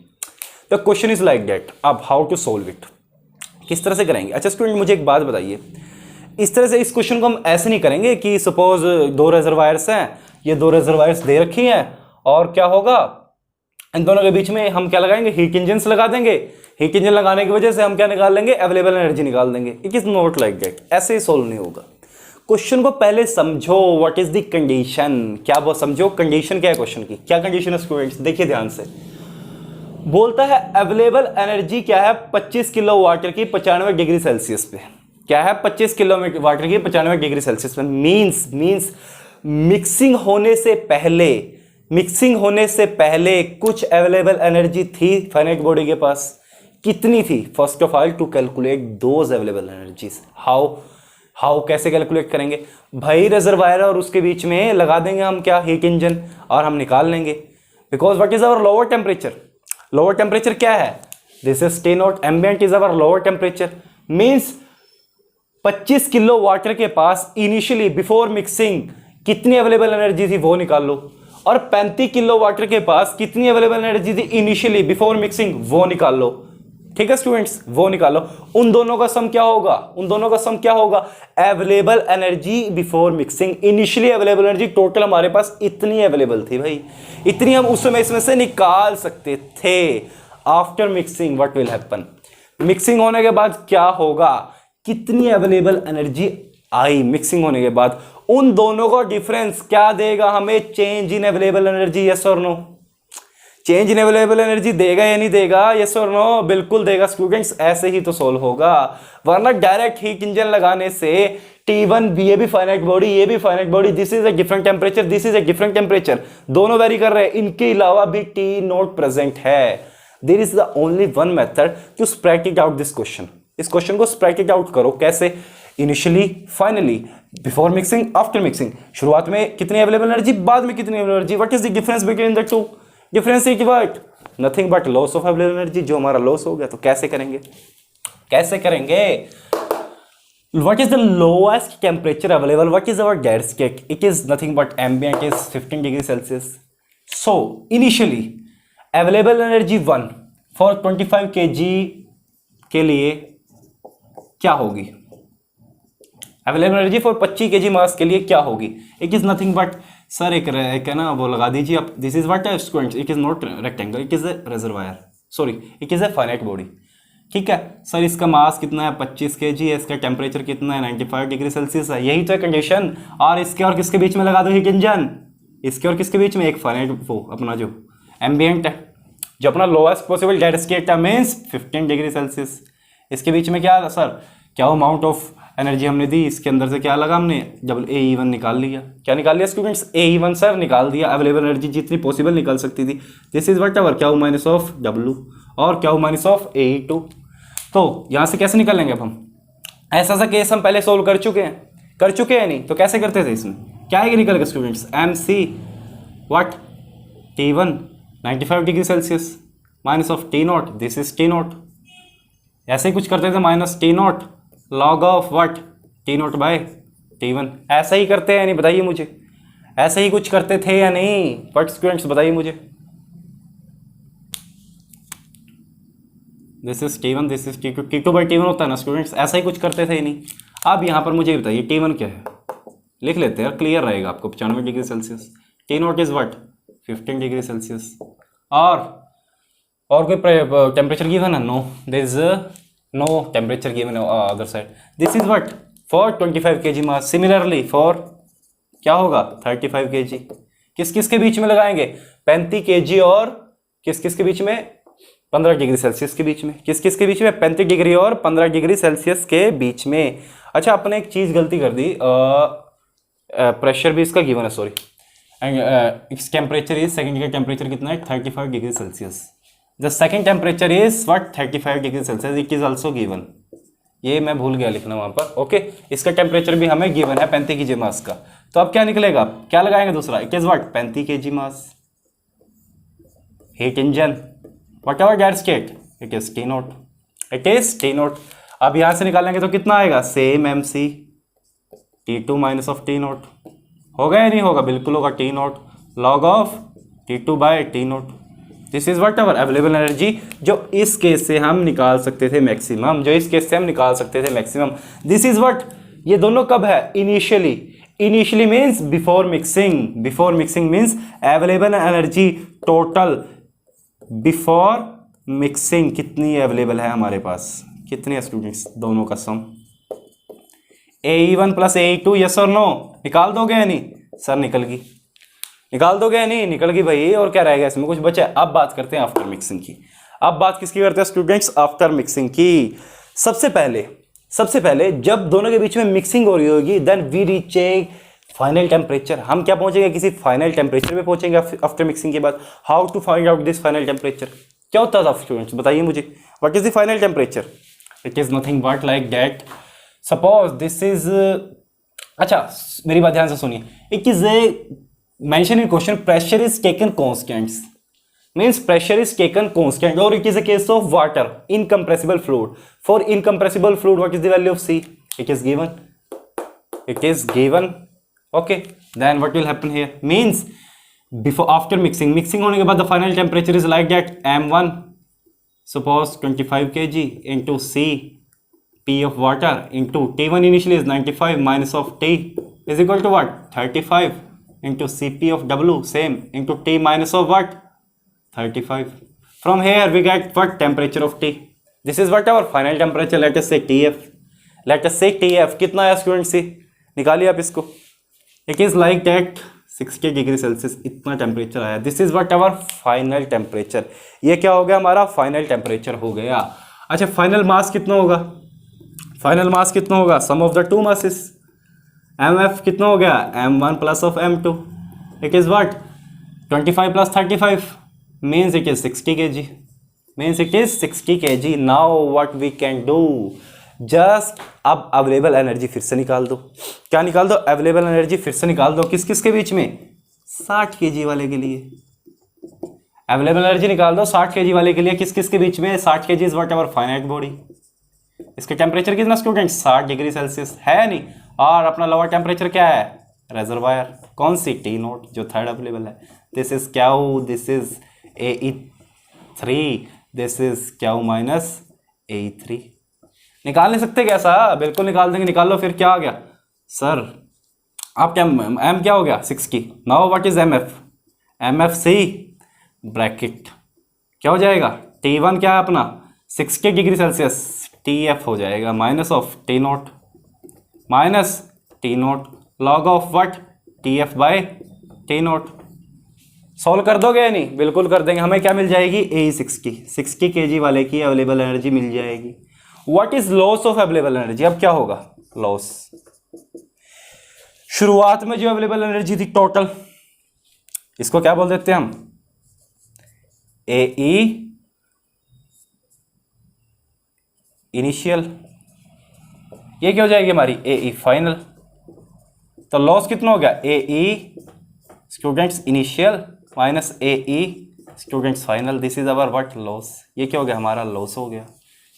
The question is like that. अब हाउ टू सोल्व इट, किस तरह से करेंगे? अच्छा स्टूडेंट, मुझे एक बात बताइए, इस तरह से इस क्वेश्चन को हम ऐसे नहीं करेंगे कि सपोज दो रिजर्वायर्स हैं, ये दो रिजर्वायर्स दे रखी हैं, और क्या होगा, इन दोनों के बीच में हम क्या लगाएंगे? हीट इंजन लगा देंगे। हीट इंजन लगाने की वजह से हम क्या निकाल लेंगे? अवेलेबल एनर्जी निकाल देंगे। It is not like that, ऐसे ही सोल्व नहीं होगा। क्वेश्चन को पहले समझो, व्हाट इज द कंडीशन। क्या वो समझो, कंडीशन क्या है क्वेश्चन की? क्या कंडीशन है स्टूडेंट्स? देखिए ध्यान से। बोलता है अवेलेबल एनर्जी क्या है? 25 किलो वाटर की 95 डिग्री सेल्सियस पे। क्या है? 25 किलो वाटर की 95 डिग्री सेल्सियस पे। मींस मिक्सिंग होने से पहले कुछ अवेलेबल एनर्जी थी फाइनाइट बॉडी के पास। कितनी थी? First of all to calculate those available energies. How कैसे कैलकुलेट करेंगे भाई? रिजर्वायर और उसके बीच में लगा देंगे हम क्या? हीट इंजन, और हम निकाल लेंगे। Because what is our lower temperature? Lower temperature क्या है? This is T naught, ambient is our lower temperature. Means 25 kilo water के पास इनिशियली बिफोर मिक्सिंग कितनी अवेलेबल एनर्जी थी वो निकाल लो, और 35 किलो वाटर के पास कितनी अवेलेबल एनर्जी थी इनिशियली बिफोर मिक्सिंग वो निकाल लो। ठीक है स्टूडेंट्स, वो निकालो। उन दोनों का सम क्या होगा? Available energy before mixing, initially available energy total हमारे पास इतनी अवेलेबल थी भाई, इतनी हम उस समय इसमें से निकाल सकते थे। After mixing what will happen? Mixing होने के बाद क्या होगा? कितनी अवेलेबल एनर्जी आई मिक्सिंग होने के बाद? उन दोनों का डिफरेंस क्या देगा हमें? Change in available energy, yes और no? Change in available energy देगा या नहीं देगा? यस और नो? बिल्कुल देगा स्टूडेंट्स, ऐसे ही तो सोल्व होगा। वरना डायरेक्ट हीट इंजन लगाने से T1 ये भी फाइनाइट बॉडी, ये भी finite body, this is a different temperature, this is a different temperature, दोनों वेरी कर रहे हैं, इनके अलावा भी T नॉट प्रेजेंट है। There is the only one method to spread it out this question. इस क्वेश्चन को स्प्रेड इट आउट करो। कैसे? Initially, finally, before mixing, after mixing. शुरुआत में कितनी अवेलेबल एनर्जी, बाद में कितनी available energy. What is the difference between the two? Difference is what? Nothing but loss of available energy, जो हमारा लॉस हो गया। तो कैसे करेंगे? What is the lowest temperature available? What is our dead state? It is nothing but ambient is 15 degrees Celsius. So initially available energy 1 for 25 kg के लिए क्या होगी? अवेलेबल एनर्जी फॉर 25 kg मास के लिए क्या होगी? It is nothing but, sir एक है ना, वो लगा दीजिए आप। This is what students, it is not rectangle, it is a reservoir, sorry it is a finite body. ठीक है सर, इसका मास कितना है? 25 kg है, इसका टेम्परेचर कितना है? 95 डिग्री सेल्सियस है, यही तो है कंडीशन। और इसके और किसके बीच में लगा दो हीट इंजन? इसके और किसके बीच में? एक फाइनाइट, वो अपना जो एम्बिएंट है, जो अपना लोएस्ट पॉसिबल डेड स्टेट है, मीन्स 15 डिग्री सेल्सियस। इसके बीच में क्या है सर? क्या अमाउंट ऑफ एनर्जी हमने दी, इसके अंदर से क्या लगा हमने, जब AE1 निकाल लिया। क्या निकाल लिया स्टूडेंट्स, AE1 सर निकाल दिया, अवेलेबल एनर्जी जितनी पॉसिबल निकाल सकती थी। This is what ever Q minus of W और क्यू माइनस ऑफ AE2। तो यहाँ से कैसे निकाल लेंगे अब हम, ऐसा सा केस हम पहले सोल्व कर चुके हैं नहीं, तो कैसे करते थे इसमें, क्या आएगा निकल गया students, MC what T1 95 degree Celsius minus of T0, this is T0। ऐसे ही कुछ करते थे, minus T0 log of what T0 by T1। ऐसा ही करते हैं नहीं, बताइए मुझे, ऐसे ही कुछ करते थे या नहीं बट स्टूडेंट्स, बताइए मुझे। This is T1, this is T2, T2 by T1 होता है ना स्टूडेंट्स, ऐसा ही कुछ करते थे ही नहीं। अब यहाँ पर मुझे बताइए T1 क्या है, लिख लेते हैं, क्लियर रहेगा आपको। 95 degree Celsius, T0 is what 15 degree Celsius. और कोई टेम्परेचर गिवन है, no, there is no temperature given other side. This is what for 25 kg mass, similarly for क्या होगा 35 kg। किस किस के बीच में लगाएंगे, 35 kg और किस किस के बीच में, 15 डिग्री सेल्सियस के बीच में। किस किस के बीच में, 35 डिग्री और 15 डिग्री सेल्सियस के बीच में। अच्छा, आपने एक चीज़ गलती कर दी, प्रेशर भी इसका गिवन है, sorry, and its temperature is, second का टेम्परेचर कितना है 35 degree Celsius. The second temperature is what 35 degree Celsius, it is also given. ये मैं भूल गया लिखना वहाँ पर, ओके। इसका टेम्परेचर भी हमें गिवन है 35 kg मास का। तो अब क्या निकलेगा, क्या लगाएंगे दूसरा, it is what 35 kg mass, heat engine, what ever that state, it is T0, it is T0। अब यहाँ से निकालेंगे तो कितना आएगा, same MC T2 minus of T0। होगा या नहीं होगा, बिल्कुल होगा, T0 log of T2 by T0। This is what ever available energy, जो इस केस से हम निकाल सकते थे मैक्सिमम, दिस इज वट, ये दोनों कब है, initially means before mixing means available energy total before mixing कितनी अवेलेबल है हमारे पास, कितने है स्टूडेंट्स, दोनों का सम AE1 प्लस AE2, यस और नो, निकाल दोगे या नहीं सर, निकल गई, निकाल दोगे या नहीं, निकल गई भाई, और क्या रहेगा इसमें, कुछ बचा है। अब बात करते हैं आफ्टर मिक्सिंग की। अब बात किसकी करते हैं स्टूडेंट्स, आफ्टर मिक्सिंग की। सबसे पहले जब दोनों के बीच में मिक्सिंग हो रही होगी, then we reach a final temperature. हम क्या पहुंचेंगे, किसी फाइनल टेम्परेचर पे पहुंचेंगे आफ्टर मिक्सिंग के बाद। How to find out this final temperature, क्या होता था स्टूडेंट्स, बताइए मुझे, what is the final temperature, it is nothing but like that, suppose this is, अच्छा मेरी बात ध्यान से सुनिए, it is a mention in question pressure is taken constants, means pressure is taken constant, or it is a case of water, incompressible fluid. For incompressible fluid, what is the value of C? It is given, okay. Then what will happen here, means after mixing होने के बाद the final temperature is like that, M1 suppose 25 kg into C P of water into T1 initially is 95 minus of T is equal to what, 35 into Cp of W same into T minus of what, 35. From here we get what, temperature of T. This is what our final temperature, let us say TF. कितना है student सी, निकालिए आप इसको, it is like that 60 degree Celsius, इतना temperature आया। This is what our final temperature, ये क्या हो गया हमारा फाइनल टेम्परेचर हो गया। अच्छा, फाइनल मास कितना होगा, sum of the two masses, MF कितना हो गया, M1 plus of M2, it is what 25 प्लस 35 means it is 60 kg। now what we can do, just अब अवेलेबल एनर्जी फिर से निकाल दो, क्या निकाल दो, अवेलेबल एनर्जी फिर से निकाल दो, किस किस के बीच में, 60 kg वाले के लिए अवेलेबल एनर्जी निकाल दो, 60 kg वाले के लिए, किस किस के बीच में, 60 kg is what our finite body. इसका टेम्परेचर कितना स्टूडेंट, 60 डिग्री सेल्सियस है नहीं, और अपना लोअर टेम्परेचर क्या है, रिजर्वायर, कौन सी, T0 जो थर्ड अवेलेबल है। This is Q, this is AE3, this is Q minus AE3। निकाल नहीं सकते कैसा, बिल्कुल निकाल देंगे, निकाल लो। फिर क्या आ गया सर, आप क्या, M क्या हो गया 60। Now what is MF C bracket क्या हो जाएगा, T1 क्या है अपना 60 डिग्री सेल्सियस, TF हो जाएगा minus of T0 log of what, TF by T0। Solve कर दोगे या नहीं, बिल्कुल कर देंगे। हमें क्या मिल जाएगी, AE60 kg वाले की अवेलेबल एनर्जी मिल जाएगी। What is loss of available energy, अब क्या होगा, लॉस। शुरुआत में जो अवेलेबल एनर्जी थी टोटल, इसको क्या बोल देते हैं हम, ए ई इनिशियल, ये क्या हो जाएगी हमारी ए ई फाइनल। तो लॉस कितना हो गया, A E students initial minus A E students final, this is our what loss. ये क्या हो गया, हमारा लॉस हो गया।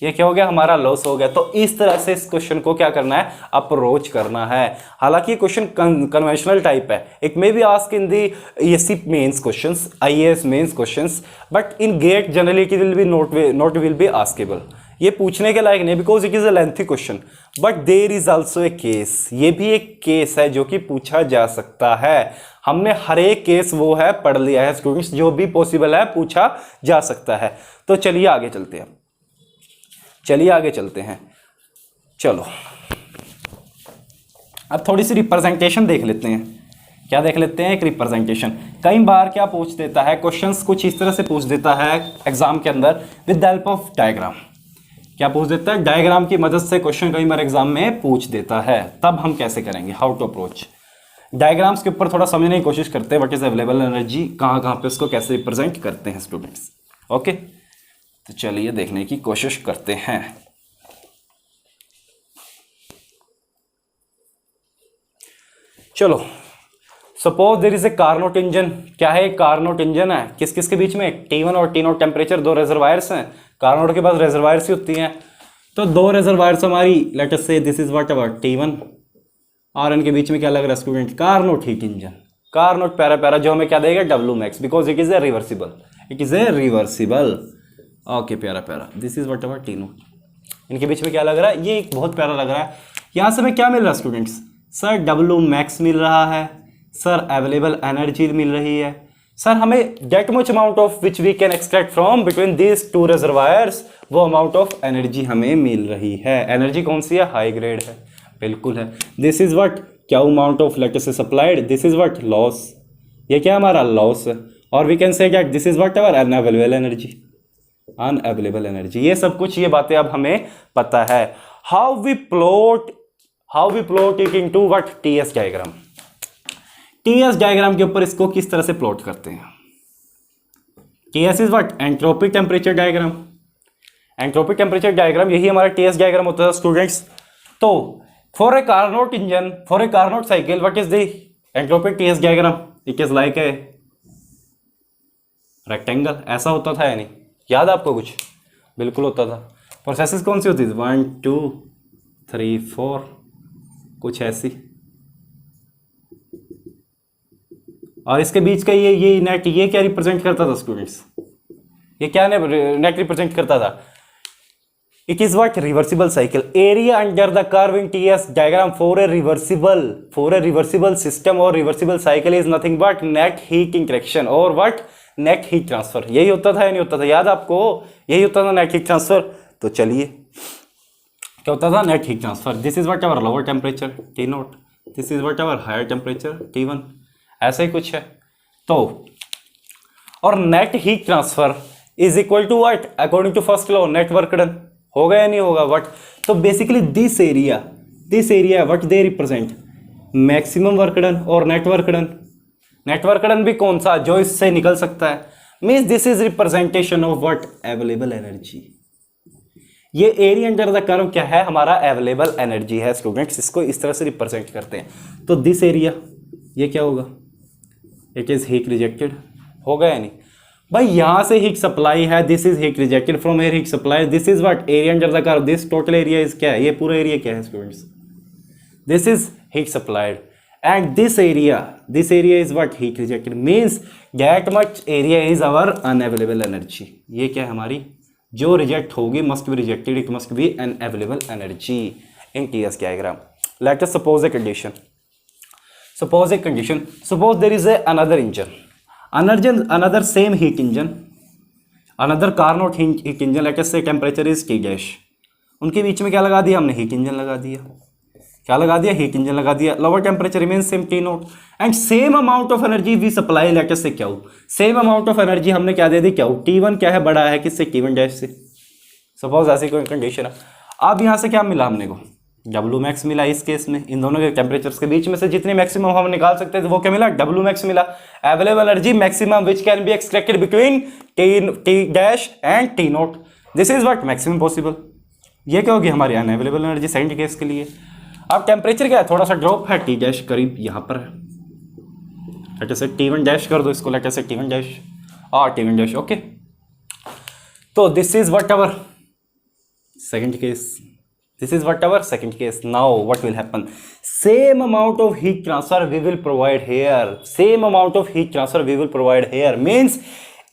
ये क्या हो गया, हमारा लॉस हो गया। तो इस तरह से इस क्वेश्चन को क्या करना है, अप्रोच करना है। हालांकि क्वेश्चन कन्वेंशनल टाइप है, it may be ask in the SC mains questions, IAS mains questions, but in GATE generally it will be not will be askable. ये पूछने के लायक नहीं, because it is a lengthy question, but there is also a case. ये भी एक case है जो कि पूछा जा सकता है। हमने हर एक केस वो है पढ़ लिया है स्टूडेंट्स, जो भी पॉसिबल है पूछा जा सकता है। तो चलिए आगे चलते हैं, चलिए आगे चलते हैं। चलो अब थोड़ी सी रिप्रेजेंटेशन देख लेते हैं। क्या देख लेते हैं, एक रिप्रेजेंटेशन। कई बार क्या पूछ देता है, क्वेश्चंस कुछ इस तरह से पूछ देता है एग्जाम के अंदर with the help of diagram. क्या पूछ देता है, डायग्राम की मदद से क्वेश्चन कई बार एग्जाम में पूछ देता है। तब हम कैसे करेंगे, हाउ टू अप्रोच। डायग्राम्स के ऊपर थोड़ा समझने की कोशिश करते हैं, व्हाट इज अवेलेबल एनर्जी, कहाँ कहाँ पे उसको कैसे रिप्रेजेंट करते हैं स्टूडेंट्स। ओके, तो चलिए देखने की कोशिश करते हैं। चलो, suppose there is a Carnot engine. क्या है, कार्नोट इंजन है। किस किस के बीच में, T1 और T0 टेम्परेचर, दो रिजर्वायर्स हैं। कार्नोट के पास रिजर्वायर्स ही होती हैं। तो दो रिजर्वायर्स हमारी, लेट अस से this is what our T1 और इनके बीच में क्या लग रहा है student, Carnot heat engine. Carnot para para जो हमें क्या देगा, W max, because it is A reversible, it is A reversible. Okay, प्यारा प्यारा, this is what our T0। इनके बीच में क्या लग रहा है, ये एक बहुत प्यारा लग रहा है। यहाँ से हमें क्या मिल रहा है स्टूडेंट्स, सर डब्ल्यू मैक्स मिल रहा है, सर अवेलेबल एनर्जी मिल रही है, सर हमें that much amount of which we can extract from between these two reservoirs, वो अमाउंट ऑफ एनर्जी हमें मिल रही है। एनर्जी कौन सी है, हाई ग्रेड है, बिल्कुल है। दिस इज व्हाट, क्या amount of let us say supplied, this is what loss, ये क्या हमारा लॉस है। और we can say that this is what our unavailable energy, unavailable energy. ये सब कुछ, ये बातें अब हमें पता है। How we plot it into what, TS diagram. TS diagram के ऊपर इसको किस तरह से प्लॉट करते हैं। TS is what, entropy temperature diagram. Entropy temperature diagram, यही हमारा टीएस डायग्राम होता है स्टूडेंट्स। तो for a Carnot engine, for a Carnot cycle, what is the entropy TS diagram, it is like a rectangle. ऐसा होता था या नहीं, याद आपको कुछ, बिल्कुल होता था। प्रोसेसेस कौन सी होती थी, 1 2 3 4, कुछ ऐसी। और इसके बीच का ये नेट, ये क्या रिप्रेजेंट करता था स्टूडेंट्स, ये क्या नेट रिप्रेजेंट करता था, it is what, reversible cycle. Area under the curve in TS diagram for a reversible system और reversible cycle is nothing but net heat interaction और व्हाट, नेट हीट ट्रांसफर। यही होता था या नहीं होता था, याद आपको, यही होता था नेट हीट ट्रांसफर। तो चलिए क्या होता था, net heat transfer. This is what our lower temperature T0, this is what our higher temperature T1, ऐसा ही कुछ है। तो और net heat transfer is equal to what, according to first law, net work done. होगा या नहीं होगा, व्हाट। तो basically this area what they represent, maximum work done और net work done. Net work done भी कौन सा, जो इससे निकल सकता है, means this is representation of what, available energy. ये एरिया अंडर द कर्व क्या है, हमारा अवेलेबल एनर्जी है स्टूडेंट्स। इसको इस तरह से रिप्रेजेंट करते हैं। तो दिस एरिया, ये क्या होगा, इट इज हीट रिजेक्टेड। होगा या नहीं भाई, यहां से हीट सप्लाई है, this is heat rejected from air heat supply, this is what, area under the curve, this total area is क्या है, ये पूरा एरिया क्या है students, this is heat supplied and this area is what, heat rejected, means that much area is our unavailable energy। ये क्या है हमारी, जो रिजेक्ट होगी must be rejected, it must be an available energy in TS diagram। Let us suppose a condition, suppose there is another engine, another same heat engine, another Carnot heat engine, let us say temperature is T dash। उनके बीच में क्या लगा दिया हमने, heat engine लगा दिया। क्या लगा दिया, हीट इंजन लगा दिया। Lower temperature remain same T0 and same amount of energy we supply let us say क्या हो, सेम अमाउंट ऑफ एनर्जी हमने क्या दे दी, क्या हो, T1 क्या है, बड़ा है किससे, T1 डैश से। सपोज ऐसी कोई कंडीशन है। अब यहां से क्या मिला हमने को, डब्ल्यू मैक्स मिला इस केस में। इन दोनों के टेम्परेचर्स के बीच में से जितनी मैक्सिमम हम निकाल सकते हैं तो वो क्या मिला, डब्ल्यू मैक्स मिला। Available energy maximum which can be extracted between T dash and T note, this is what maximum possible. ये क्या होगी हमारी अनअवेलेबल एनर्जी सेकंड केस के लिए। अब टेम्परेचर क्या है, थोड़ा सा ड्रॉप है, टी डैश करीब यहाँ पर है, लेट अस से टी1 डैश कर दो इसको, लेट अस से टी1 डैश और टी1 डैश, ओके। तो this is what our second case, this is what our second case. Now what will happen, same amount of heat transfer we will provide here, same amount of heat transfer we will provide here, means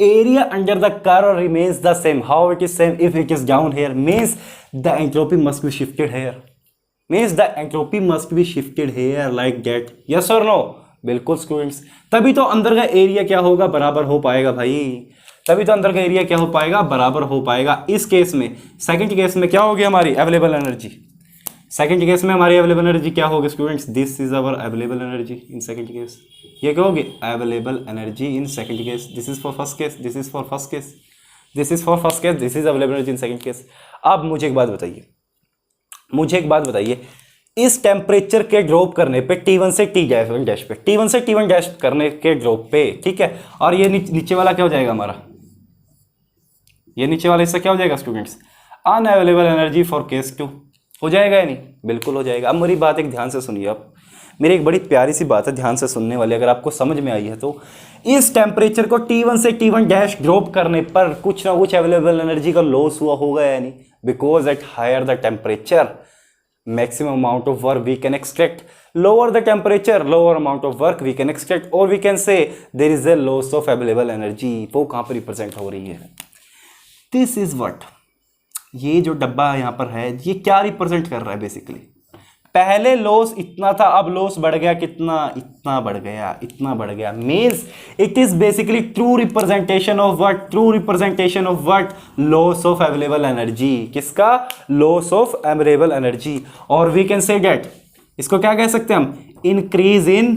area under the curve remains the same. How it is same? If it is down here means the entropy must be shifted here, means the entropy must be shifted here like that, yes or no? बिल्कुल students, तभी तो अंदर का area क्या होगा, बराबर हो पाएगा भाई, तभी तो अंदर का एरिया क्या हो पाएगा, बराबर हो पाएगा। इस केस में सेकंड केस में क्या होगी हमारी अवेलेबल एनर्जी, सेकंड केस में हमारी अवेलेबल एनर्जी क्या होगी students, this is our available energy in second case. ये क्या होगी available energy in second case, this is for first case, this is for first case, this is for first case, this is available energy in second case. अब मुझे एक बात बताइए, मुझे एक बात बताइए, इस टेम्परेचर के ड्रॉप करने पे T1 से T1 डैश पे, T1 से T1 डैश करने के ड्रॉप पे, ठीक है, और ये नीचे वाला क्या हो जाएगा हमारा, ये नीचे वाला हिस्सा क्या हो जाएगा students, unavailable energy for case 2 हो जाएगा या नहीं, बिल्कुल हो जाएगा। अब मेरी बात एक ध्यान से सुनिए, आप मेरी एक बड़ी प्यारी सी बात है, ध्यान से सुनने वाली, अगर आपको समझ में आई है तो इस टेम्परेचर को T1 से T1 डैश ड्रॉप करने पर कुछ ना कुछ अवेलेबल एनर्जी का लॉस हुआ होगा या नहीं, because at higher the temperature maximum amount of work we can extract, lower the temperature lower amount of work we can extract, or we can say there is a loss of available energy। वो कहाँ पर represent हो रही है, this is what, ये जो डब्बा यहाँ पर है ये क्या रिप्रेजेंट कर रहा है बेसिकली, पहले लॉस इतना था, अब लॉस बढ़ गया कितना, इतना बढ़ गया, इतना बढ़ गया, means it is basically true representation of what, true representation of what, loss of available energy, किसका, लॉस ऑफ अवेलेबल एनर्जी। और वी कैन से दैट, इसको क्या कह सकते हैं हम, इंक्रीज इन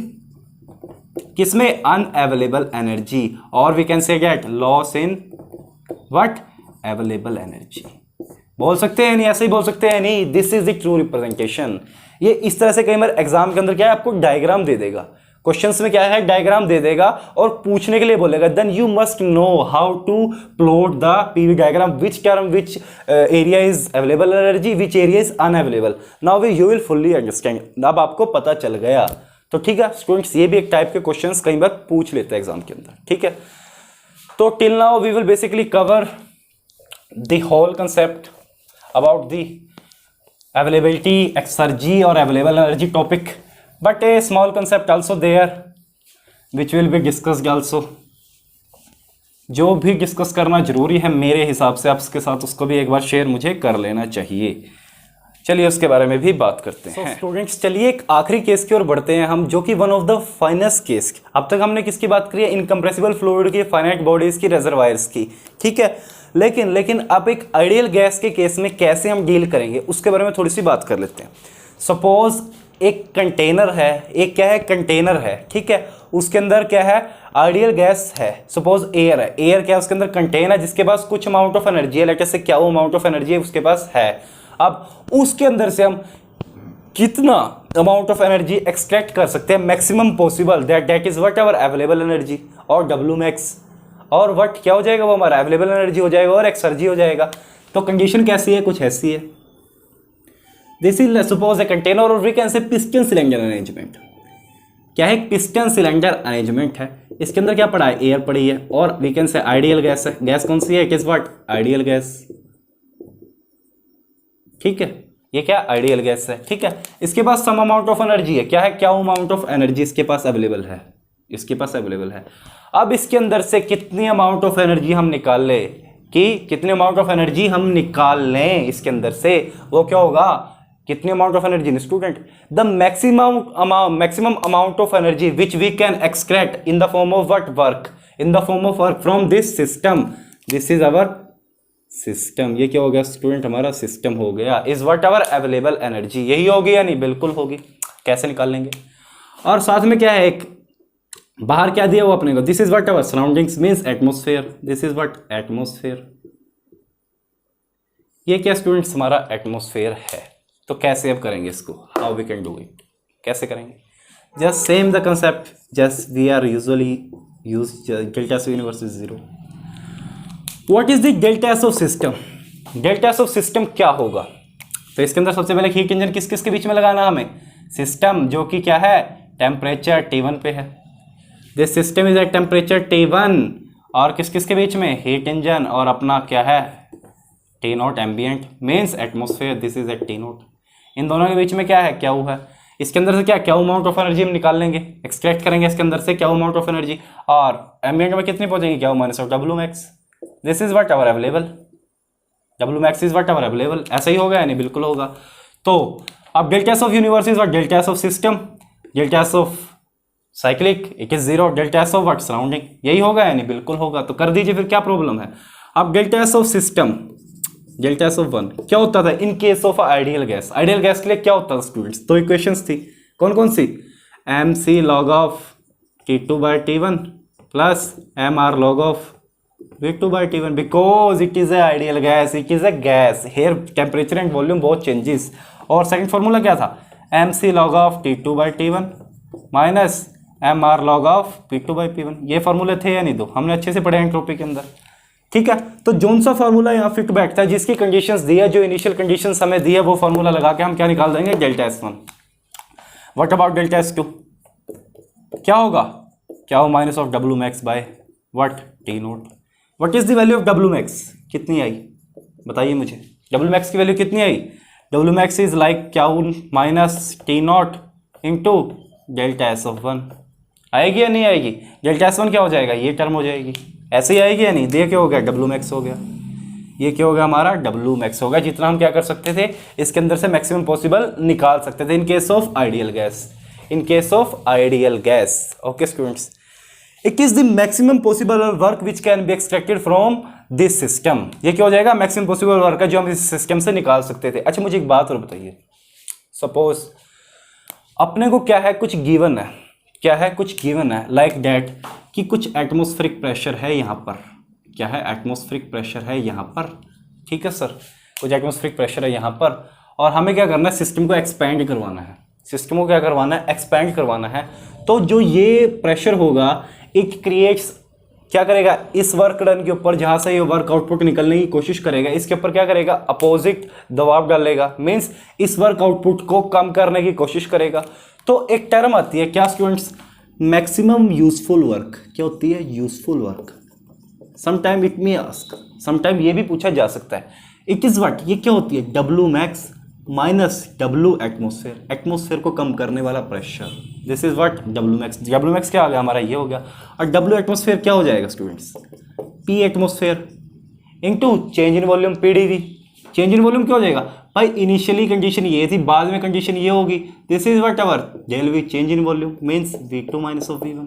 किसमें, अनअवेलेबल एनर्जी, और we can say that loss in what, available energy. बोल सकते हैं नहीं, ऐसे ही बोल सकते हैं नहीं, this is the true representation. ये इस तरह से कई बार एग्जाम के अंदर क्या है, आपको डायग्राम दे देगा, क्वेश्चंस में क्या है, डायग्राम दे देगा और पूछने के लिए बोलेगा, then you must know how to plot the PV diagram, which term, which area is available energy, which area is unavailable. Now you will fully understand, अब आपको पता चल गया। तो ठीक है स्टूडेंट्स, ये भी एक टाइप के क्वेश्चंस कई बार पूछ लेते हैं एग्जाम के अंदर, ठीक है। तो till now we will basically cover the whole concept about the availability, exergy or available energy topic, but a small concept also there which will be discussed also, जो भी डिस्कस करना जरूरी है मेरे हिसाब से आपके साथ, उसको भी एक बार शेयर मुझे कर लेना चाहिए। चलिए उसके बारे में भी बात करते हैं। स्टूडेंट्स चलिए एक आखिरी केस की ओर बढ़ते हैं हम, जो कि one of the finest case. अब तक हमने किसकी बात करी है, इनकम्प्रेसिबल फ्लूइड की, फाइनाइट बॉडीज की, रिजर्वायर्स की, ठीक है। लेकिन अब एक आइडियल गैस के केस में कैसे हम डील करेंगे उसके बारे में थोड़ी सी बात कर लेते हैं। सपोज एक कंटेनर है, एक क्या है, कंटेनर है, ठीक है, उसके अंदर क्या है, आइडियल गैस है, सपोज एयर है, एयर क्या है, उसके अंदर कंटेनर है जिसके पास कुछ अमाउंट ऑफ एनर्जी है, लेट अस से क्या वो अमाउंट ऑफ एनर्जी है उसके पास है। अब उसके अंदर से हम कितना अमाउंट ऑफ एनर्जी एक्सट्रैक्ट कर सकते हैं, maximum possible, that is what our available energy, और डब्ल्यू मैक्स, और व्हाट क्या हो जाएगा, वो हमारा अवेलेबल एनर्जी हो जाएगा और एक्सर्जी हो जाएगा। तो कंडीशन कैसी है, कुछ ऐसी है, this is suppose a container, और we can say piston cylinder arrangement. क्या है, पिस्टन सिलेंडर अरेंजमेंट है, इसके अंदर क्या पड़ा है, एयर पड़ी है, और we can say ideal gas है। गैस कौन सी है, it is what, ideal gas, ठीक है, ये क्या आइडियल गैस है, ठीक है। इसके पास सम अमाउंट ऑफ एनर्जी है, क्या है, क्या अमाउंट ऑफ एनर्जी इसके पास अवेलेबल है, इसके पास अवेलेबल है। अब इसके अंदर से कितनी अमाउंट ऑफ एनर्जी हम निकाल लें, कि कितने अमाउंट ऑफ एनर्जी हम निकाल लें इसके अंदर से, वो क्या होगा, कितनी amount of energy student, the maximum amount of energy which we can extract in the form of what, work, in the form of work from this system, this is our system. ये क्या हो गया student, हमारा system हो गया, is what our available energy. यही होगी या नहीं, बिल्कुल होगी। कैसे निकाल लेंगे, और साथ में क्या है, एक बाहर क्या दिया हुआ अपने को, this is what our surroundings means atmosphere, this is what atmosphere. ये क्या स्टूडेंट्स, हमारा एटमॉस्फेयर है। तो कैसे अब करेंगे इसको, how we can do it, कैसे करेंगे? Just same the concept, just we are usually use delta S universe is zero. What is the delta S of system? Delta S of system क्या होगा? तो इसके अंदर सबसे पहले हीट इंजन किस किस के बीच में लगाना हमें? सिस्टम जो कि क्या है, टेम्परेचर T1 पे है. This system is at temperature T1 और किस किस के बीच में? हीट इंजन और अपना क्या है, T0 ambient means atmosphere. This is at T0. इन दोनों के बीच में क्या है, क्या है. इसके अंदर से क्या अमाउंट ऑफ एनर्जी हम निकाल लेंगे, एक्सट्रैक्ट करेंगे इसके अंदर से क्या अमाउंट ऑफ एनर्जी, और एम्बियंट में कितनी पहुंचेंगे, क्या minus of W max. This is what our available, W max is what our available. ऐसा ही होगा यानी बिल्कुल होगा. तो अब delta S of universe is what, delta S of system, delta S of cyclic it is zero, delta S of what surrounding. यही होगा यानी बिल्कुल होगा. तो कर दीजिए फिर, क्या प्रॉब्लम है. अब delta S of system, delta S of 1 क्या होता था in case of ideal gas. Ideal gas के लिए क्या होता था स्टूडेंट्स, दो इक्वेशंस थी. कौन कौन सी? M C log of T2/T1 plus M R log of V2/T1 because it is a ideal gas, it is a gas here temperature and volume बहुत चेंजेस. और सेकंड फॉर्मूला क्या था, M C log of T2/T1 minus M R log of P2/P1. ये फॉर्मूले थे या नहीं, दो हमने अच्छे से पढ़े एंट्रोपी के अंदर. ठीक है, तो जोन सा फार्मूला यहाँ फिट बैठता है, जिसकी कंडीशंस दी है, जो इनिशियल कंडीशंस हमें दी है, वो फार्मूला लगा के हम क्या निकाल देंगे, delta S1. What about delta S2? क्या होगा, क्या हो minus of W max by what T0. What is the value of W max, कितनी आई बताइए मुझे. डब्ल्यू मैक्स की वैल्यू कितनी आई? डब्ल्यू मैक्स इज लाइक क्या minus T0 into delta S of 1. आएगी या नहीं आएगी? डेल्टा S1 क्या हो जाएगा, ये टर्म हो जाएगी. ऐसे ही आएगी या नहीं. ये क्या हो गया, डब्ल्यू मैक्स हो गया. ये क्या हो गया हमारा, डब्ल्यू मैक्स हो गया. जितना हम क्या कर सकते थे, इसके अंदर से मैक्सिमम पॉसिबल निकाल सकते थे in case of ideal gas, in case of ideal gas. Okay students, it is the maximum possible work which can be extracted from this system. ये क्या हो जाएगा, मैक्सिमम पॉसिबल वर्क है जो हम इस सिस्टम से निकाल सकते थे. अच्छा मुझे एक बात और बताइए, सपोज अपने को क्या है, कुछ गिवन है, क्या है, कुछ गिवन है लाइक डैट कि कुछ एटमॉस्फेरिक प्रेशर है यहाँ पर. क्या है, एटमॉस्फेरिक प्रेशर है यहाँ पर. ठीक है सर, कुछ एटमॉस्फेरिक प्रेशर है यहाँ पर और हमें क्या करना है, सिस्टम को एक्सपैंड करवाना है. सिस्टम को क्या करवाना है, एक्सपैंड करवाना है. तो जो ये प्रेशर होगा इट क्रिएट्स, क्या करेगा, इस वर्क डन के ऊपर जहाँ से ये वर्क आउटपुट निकलने की कोशिश करेगा, इसके ऊपर क्या करेगा, अपोजिट दबाव डालेगा. मीन्स इस वर्क आउटपुट को कम करने की कोशिश करेगा. तो एक टर्म आती है क्या स्टूडेंट्स, मैक्सिमम यूजफुल वर्क. क्या होती है, useful work. Sometime it may ask, sometime ये भी पूछा जा सकता है, इट इज व्हाट, ये क्या होती है, W max minus W atmosphere, atmosphere को कम करने वाला pressure. This is what W max. W max क्या आ गया हमारा, ये हो गया. और डब्ल्यू एटमोसफेयर क्या हो जाएगा students, P atmosphere into change in volume PdV. Change in volume क्या हो जाएगा भाई, इनिशियली कंडीशन ये थी, बाद में कंडीशन ये होगी. This is what our del V change in volume means V2 minus of V1.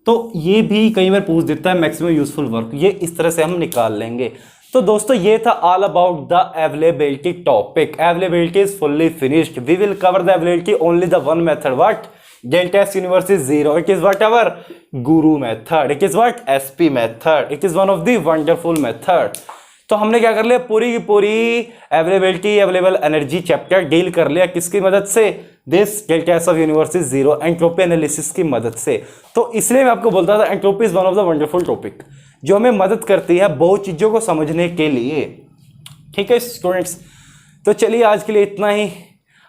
तो ये भी कई बार पूछ देता है मैक्सिमम यूजफुल वर्क, ये इस तरह से हम निकाल लेंगे. तो दोस्तों ये था all about the availability topic. Availability is fully finished. We will cover the availability only the one method, what, delta S universe is zero. It is what our guru method, it is what SP method, it is one of the wonderful method. तो हमने क्या कर लिया, पूरी की पूरी availability, available energy chapter deal कर लिया. किसकी मदद से, this delta S of universe is zero, entropy analysis की मदद से. तो इसलिए मैं आपको बोलता था entropy is one of the wonderful topic जो हमें मदद करती है बहुत चीज़ों को समझने के लिए. ठीक है स्टूडेंट्स, तो चलिए आज के लिए इतना ही.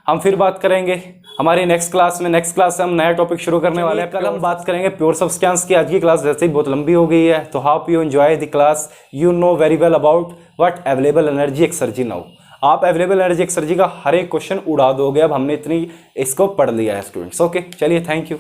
हम फिर बात करेंगे हमारी नेक्स्ट क्लास में. नेक्स्ट क्लास से हम नया टॉपिक शुरू करने वाले हैं. कल हम बात करेंगे प्योर सब्सटेंस की. आज की क्लास वैसे ही बहुत लंबी हो गई है, तो how you enjoy the class. You know very well about what available energy exergy now. आप अवेलेबल एनर्जी एक्सर्जी का हर एक क्वेश्चन उड़ा दोगे. अब हमने इतनी इसको पढ़ लिया है स्टूडेंट्स. ओके चलिए, थैंक यू.